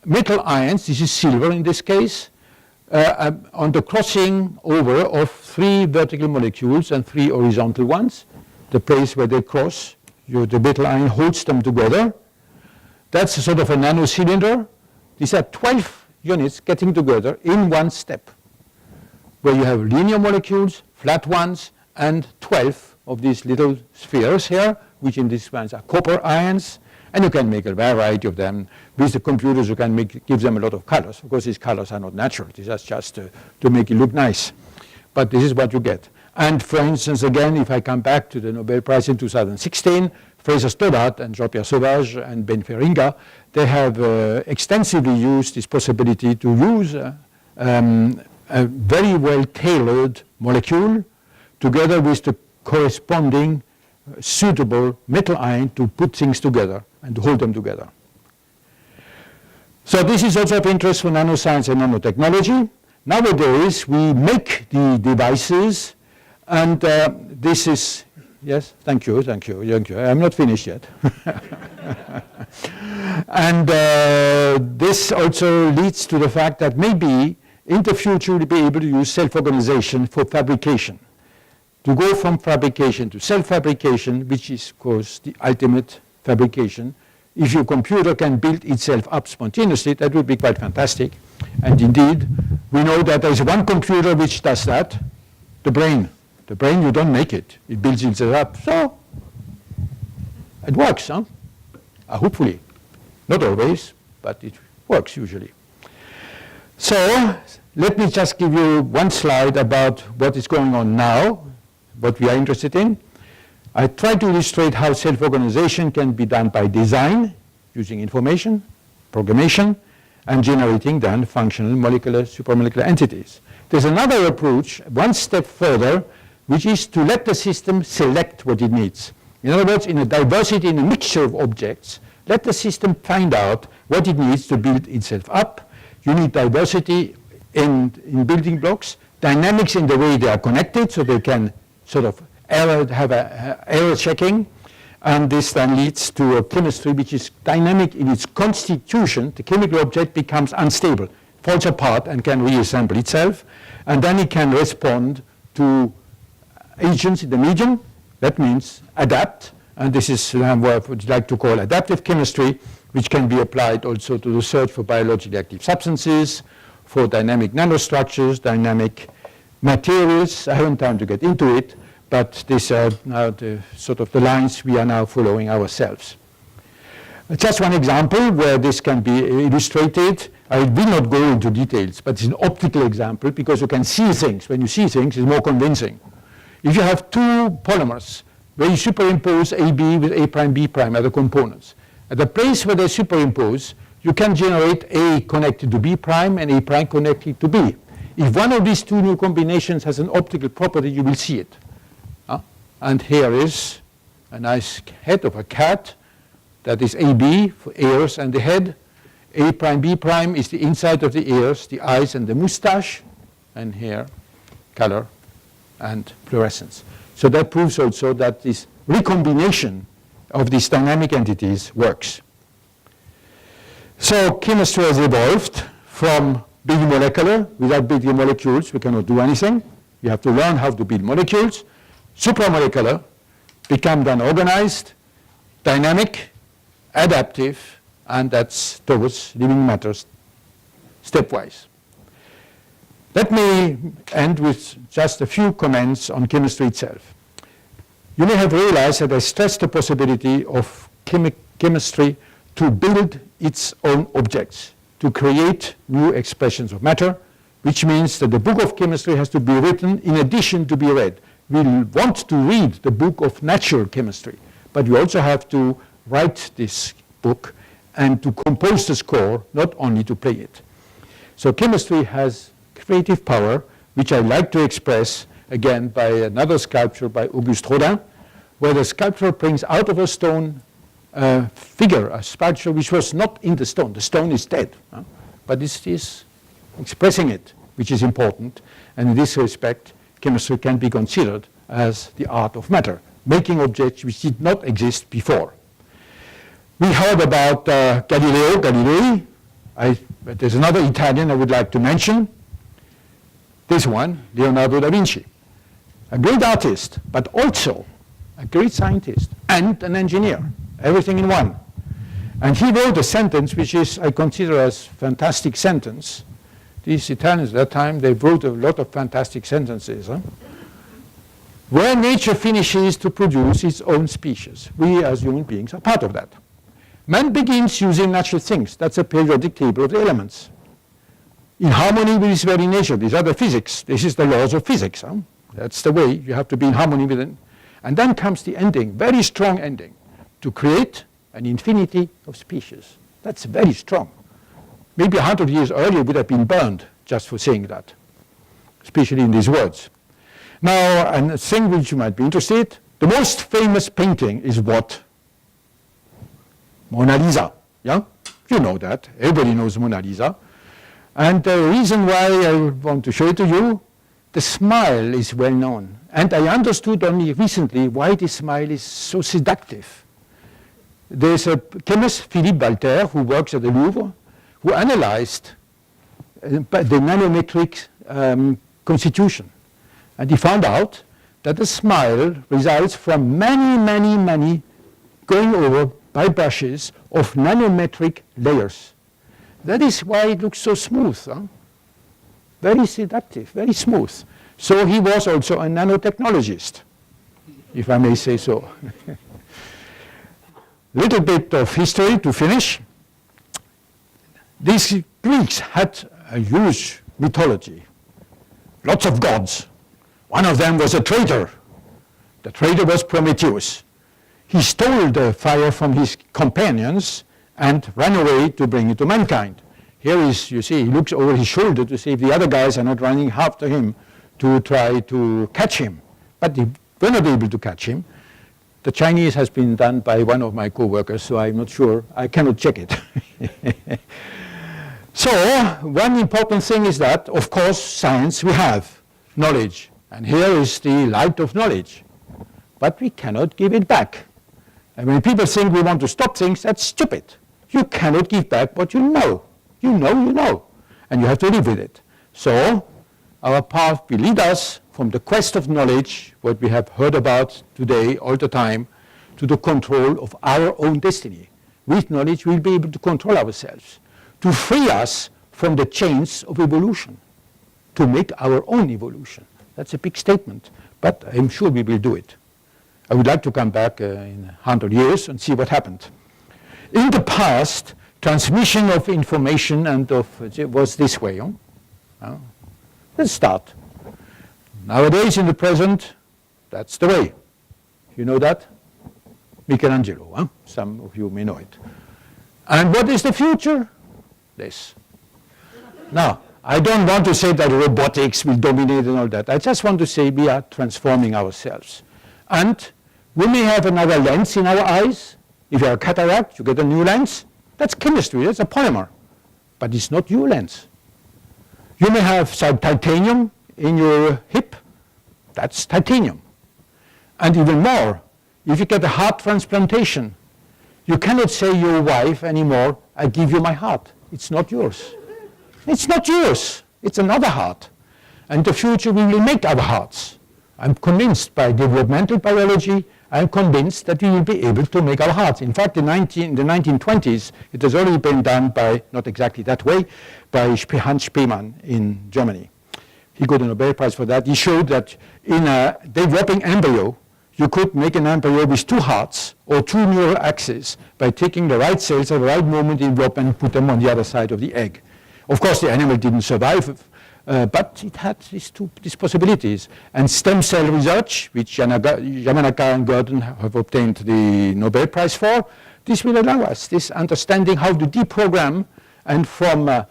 metal ions, this is silver in this case, on the crossing over of 3 vertical molecules and 3 horizontal ones. The place where they cross, the metal ion holds them together. That's a sort of a nanocylinder. These are 12 units getting together in one step, where you have linear molecules, flat ones, and 12 of these little spheres here, which in these ones are copper ions, and you can make a variety of them. With the computers, you can give them a lot of colors. Of course, these colors are not natural. These are just to make it look nice. But this is what you get. And for instance, again, if I come back to the Nobel Prize in 2016, Fraser Stoddart and Jean-Pierre Sauvage and Ben Feringa, they have extensively used this possibility to use a very well-tailored molecule together with the corresponding suitable metal ion to put things together and to hold them together. So this is also of interest for nanoscience and nanotechnology. Nowadays, we make the devices, and this is, yes, thank you. I'm not finished yet. And this also leads to the fact that maybe in the future we'll be able to use self-organization for fabrication. To go from fabrication to self-fabrication, which is, of course, the ultimate fabrication. If your computer can build itself up spontaneously, that would be quite fantastic. And indeed, we know that there is one computer which does that, the brain. The brain, you don't make it. It builds itself up. So, it works, huh? Hopefully. Not always, but it works usually. So, let me just give you one slide about what is going on now, what we are interested in. I try to illustrate how self-organization can be done by design, using information, programmation, and generating then functional molecular, supramolecular entities. There's another approach, one step further, which is to let the system select what it needs. In other words, in a diversity, in a mixture of objects, let the system find out what it needs to build itself up. You need diversity in building blocks, dynamics in the way they are connected, so they can sort of have error checking, and this then leads to a chemistry which is dynamic in its constitution. The chemical object becomes unstable, falls apart and can reassemble itself, and then it can respond to agents in the medium. That means adapt, and this is what we'd like to call adaptive chemistry, which can be applied also to the search for biologically active substances, for dynamic nanostructures, dynamic materials. I haven't time to get into it, but these are now the sort of the lines we are now following ourselves. Just one example where this can be illustrated. I will not go into details, but it's an optical example because you can see things. When you see things, it's more convincing. If you have two polymers where you superimpose AB with A prime, B prime as the components, at the place where they superimpose, you can generate A connected to B prime and A prime connected to B. If one of these two new combinations has an optical property, you will see it. And here is a nice head of a cat. That is AB for ears and the head. A prime, B prime is the inside of the ears, the eyes and the mustache. And here, color and fluorescence. So that proves also that this recombination of these dynamic entities works. So chemistry has evolved from being molecular. Without building molecules, we cannot do anything. You have to learn how to build molecules. Supramolecular become then organized, dynamic, adaptive, and that's towards living matters stepwise. Let me end with just a few comments on chemistry itself. You may have realized that I stressed the possibility of chemistry to build its own objects, to create new expressions of matter, which means that the book of chemistry has to be written in addition to be read. We want to read the book of natural chemistry, but we also have to write this book and to compose the score, not only to play it. So chemistry has creative power, which I like to express again by another sculpture by Auguste Rodin, where the sculptor brings out of a stone a figure, a sculpture which was not in the stone. The stone is dead, but it is expressing it, which is important. And in this respect, chemistry can be considered as the art of matter, making objects which did not exist before. We heard about Galileo Galilei. But there's another Italian I would like to mention. This one, Leonardo da Vinci. A great artist, but also a great scientist and an engineer, everything in one. And he wrote a sentence which is, I consider as fantastic sentence. These Italians at that time, they wrote a lot of fantastic sentences. Where nature finishes to produce its own species, we as human beings are part of that. Man begins using natural things. That's a periodic table of the elements. In harmony with his very nature. These are the physics. This is the laws of physics. That's the way you have to be in harmony with it. And then comes the ending, very strong ending, to create an infinity of species. That's very strong. Maybe 100 years earlier would have been burned just for saying that, especially in these words. Now, a thing which you might be interested, the most famous painting is what? Mona Lisa, yeah? You know that. Everybody knows Mona Lisa. And the reason why I want to show it to you, the smile is well known. And I understood only recently why this smile is so seductive. There's a chemist, Philippe, who works at the Louvre, who analyzed the nanometric constitution. And he found out that the smile results from many going over by brushes of nanometric layers. That is why it looks so smooth. Very seductive, very smooth. So he was also a nanotechnologist, if I may say so. Little bit of history to finish. These Greeks had a huge mythology, lots of gods. One of them was a traitor. The traitor was Prometheus. He stole the fire from his companions and ran away to bring it to mankind. Here is, you see, he looks over his shoulder to see if the other guys are not running after him to try to catch him. But they were not able to catch him. The Chinese has been done by one of my co-workers, so I'm not sure. I cannot check it. So one important thing is that, of course, science, we have knowledge. And here is the light of knowledge. But we cannot give it back. And when people think we want to stop things, that's stupid. You cannot give back what you know. You know. And you have to live with it. So our path will lead us from the quest of knowledge, what we have heard about today all the time, to the control of our own destiny. With knowledge, we'll be able to control ourselves, to free us from the chains of evolution, to make our own evolution. That's a big statement. But I'm sure we will do it. I would like to come back in 100 years and see what happened. In the past, transmission of information and was this way. Let's start. Nowadays, in the present, that's the way. You know that? Michelangelo, huh? Some of you may know it. And what is the future? This. Now, I don't want to say that robotics will dominate and all that. I just want to say we are transforming ourselves. And we may have another lens in our eyes. If you have a cataract, you get a new lens. That's chemistry, that's a polymer. But it's not your lens. You may have some titanium in your hip. That's titanium. And even more, if you get a heart transplantation, you cannot say to your wife anymore, I give you my heart. It's not yours. It's not yours. It's another heart. And in the future we will make our hearts. I'm convinced by developmental biology, I'm convinced that we will be able to make our hearts. In fact, in the 1920s, it has already been done by, not exactly that way, by Hans Spemann in Germany. He got a Nobel Prize for that. He showed that in a developing embryo, you could make an embryo with two hearts or two neural axes by taking the right cells at the right moment in development and put them on the other side of the egg. Of course, the animal didn't survive, but it had these possibilities. And stem cell research, which Yamanaka and Gurdon have obtained the Nobel Prize for, this will allow us this understanding how to deprogram, and from a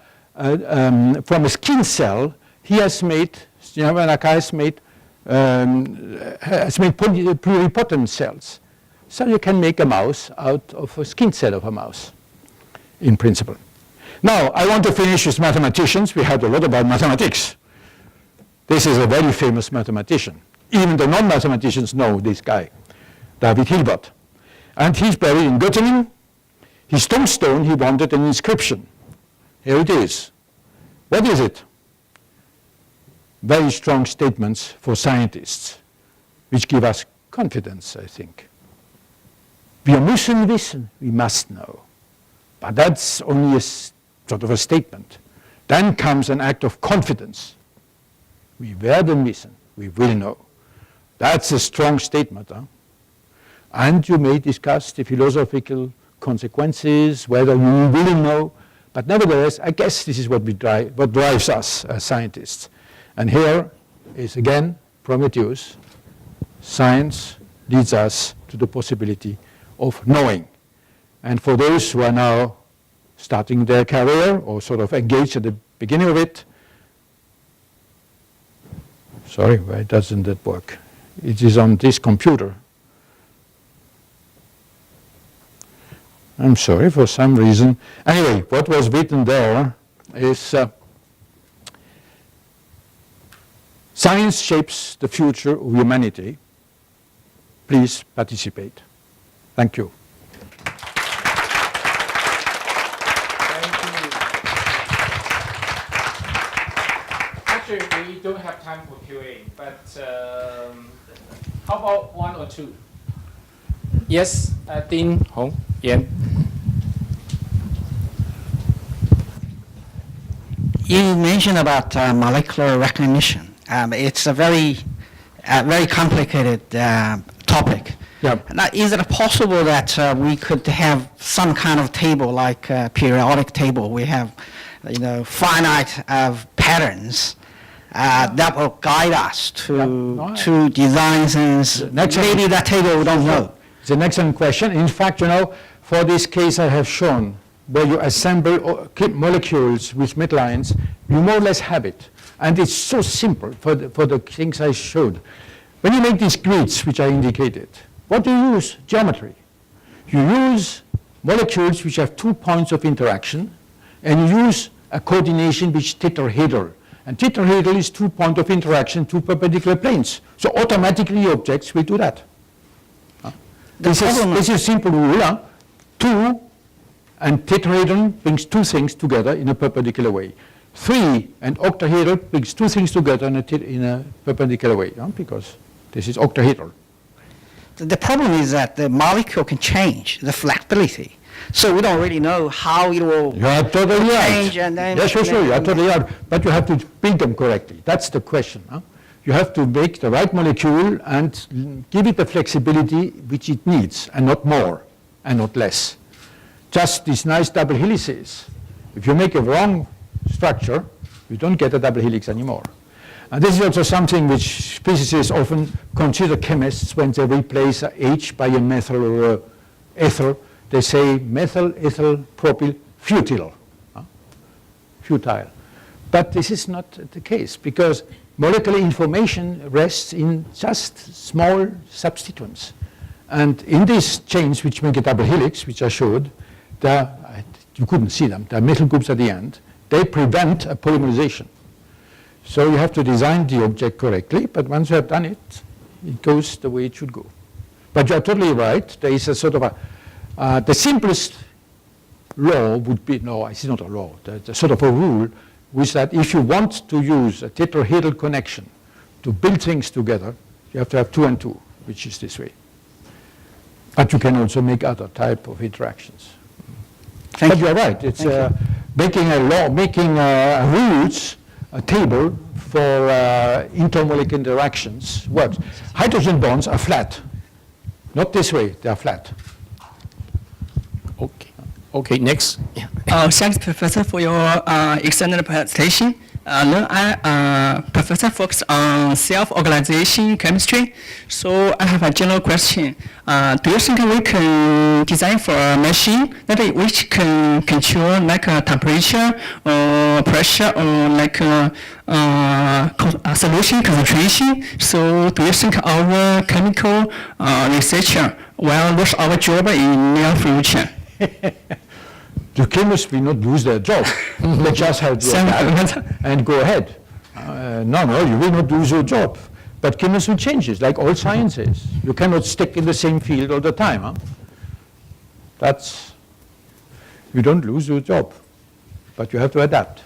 skin cell, Yamanaka has made pluripotent cells. So you can make a mouse out of a skin cell of a mouse, in principle. Now, I want to finish with mathematicians. We heard a lot about mathematics. This is a very famous mathematician. Even the non-mathematicians know this guy, David Hilbert. And he's buried in Göttingen. His tombstone, he wanted an inscription. Here it is. What is it? Very strong statements for scientists, which give us confidence, I think. Wir müssen wissen, we must know. But that's only a sort of a statement. Then comes an act of confidence. We werden wissen, we will know. That's a strong statement. Huh? And you may discuss the philosophical consequences, whether you will know, but nevertheless, I guess this is what drives us as scientists. And here is again Prometheus. Science leads us to the possibility of knowing. And for those who are now starting their career or sort of engaged at the beginning of it, sorry, why doesn't that work? It is on this computer. I'm sorry, for some reason. Anyway, what was written there is science shapes the future of humanity. Please participate. Thank you. Actually, we don't have time for Q&A, but how about one or two? Yes, Dean Hong, Yan. You mentioned about molecular recognition. It's a very complicated topic. Yep. Now, is it possible that we could have some kind of table, like a periodic table? We have, finite patterns that will guide us to design things. Maybe that table we don't know. It's an excellent question. In fact, for this case I have shown, where you assemble molecules with metal ions, you more or less have it. And it's so simple for the things I showed. When you make these grids, which I indicated, what do you use? Geometry. You use molecules which have 2 points of interaction, and you use a coordination which is tetrahedral. And tetrahedral is 2 points of interaction, 2 perpendicular planes. So automatically objects will do that. This is a simple rule. 2 and tetrahedron brings 2 things together in a perpendicular way. 3 and octahedral brings 2 things together in a perpendicular way, because this is octahedral. The problem is that the molecule can change, the flexibility. So we don't really know how it will totally change. Right. And then yes, sure, you are totally right. But you have to build them correctly. That's the question. You have to make the right molecule and give it the flexibility which it needs, and not more, and not less. Just these nice double helices. If you make a wrong structure, you don't get a double helix anymore. And this is also something which physicists often consider chemists when they replace a H by a methyl or a ethyl. They say methyl, ethyl, propyl, futile. Futile. But this is not the case, because molecular information rests in just small substituents. And in these chains which make a double helix, which I showed, you couldn't see them, there are methyl groups at the end, they prevent a polymerization. So you have to design the object correctly, but once you have done it, it goes the way it should go. But you're totally right, there is a sort of the simplest law would be, no, it's not a law, the sort of a rule, was that if you want to use a tetrahedral connection to build things together, you have to have 2 and 2, which is this way. But you can also make other type of interactions. But you're right, it's making a law, making rules, a table for intermolecular interactions works. Hydrogen bonds are flat. Not this way, they are flat. Okay. Okay, next. Yeah. Thanks, Professor, for your excellent presentation. Then Professor focused on self-organization chemistry. So I have a general question. Do you think we can design for a machine that which can control like temperature or pressure or like solution concentration? So do you think our chemical researcher will lose our job in near future? The chemists will not lose their job. They just have to adapt and go ahead. No, you will not lose your job. But chemists will change it, like all sciences. You cannot stick in the same field all the time. You don't lose your job, but you have to adapt. Do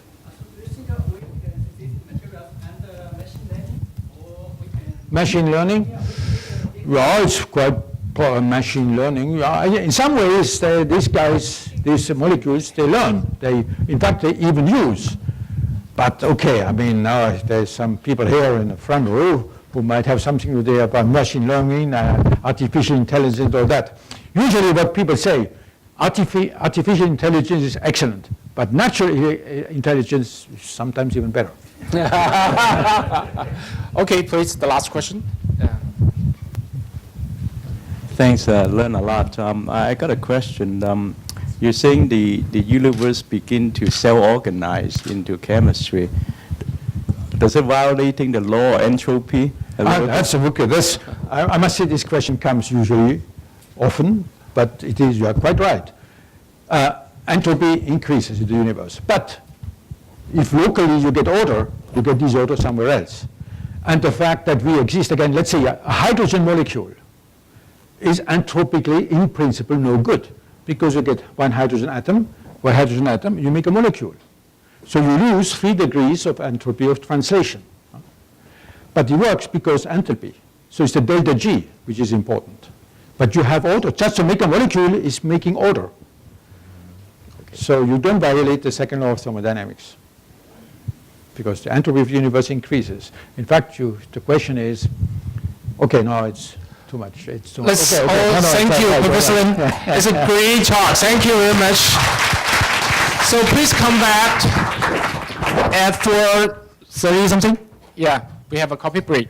you think we can use materials and machine learning, or we can? Machine learning? Yeah, it's quite machine learning. Yeah, in some ways, these molecules, they learn. In fact, they even use. But okay, I mean, now there's some people here in the front row who might have something to say about machine learning, artificial intelligence, all that. Usually what people say, artificial intelligence is excellent, but natural intelligence is sometimes even better. Okay, please, the last question. Thanks, learn a lot. I got a question. You're saying the universe begin to self-organize into chemistry. Does it violating the law of entropy? That's okay. I must say this question comes usually often, but you are quite right. Entropy increases in the universe. But if locally you get order, you get disorder somewhere else. And the fact that we exist, again, let's say a hydrogen molecule is entropically, in principle, no good, because you get one hydrogen atom, you make a molecule. So you lose 3 degrees of entropy of translation. But it works because enthalpy. So it's the delta G, which is important. But you have order. Just to make a molecule is making order. Okay. So you don't violate the second law of thermodynamics, because the entropy of the universe increases. In fact, the question is, okay, no, it's too much. It's too much. Thank you, Professor Lehn. It's a great talk. Thank you very much. So please come back at 4:30 something. Yeah, we have a coffee break.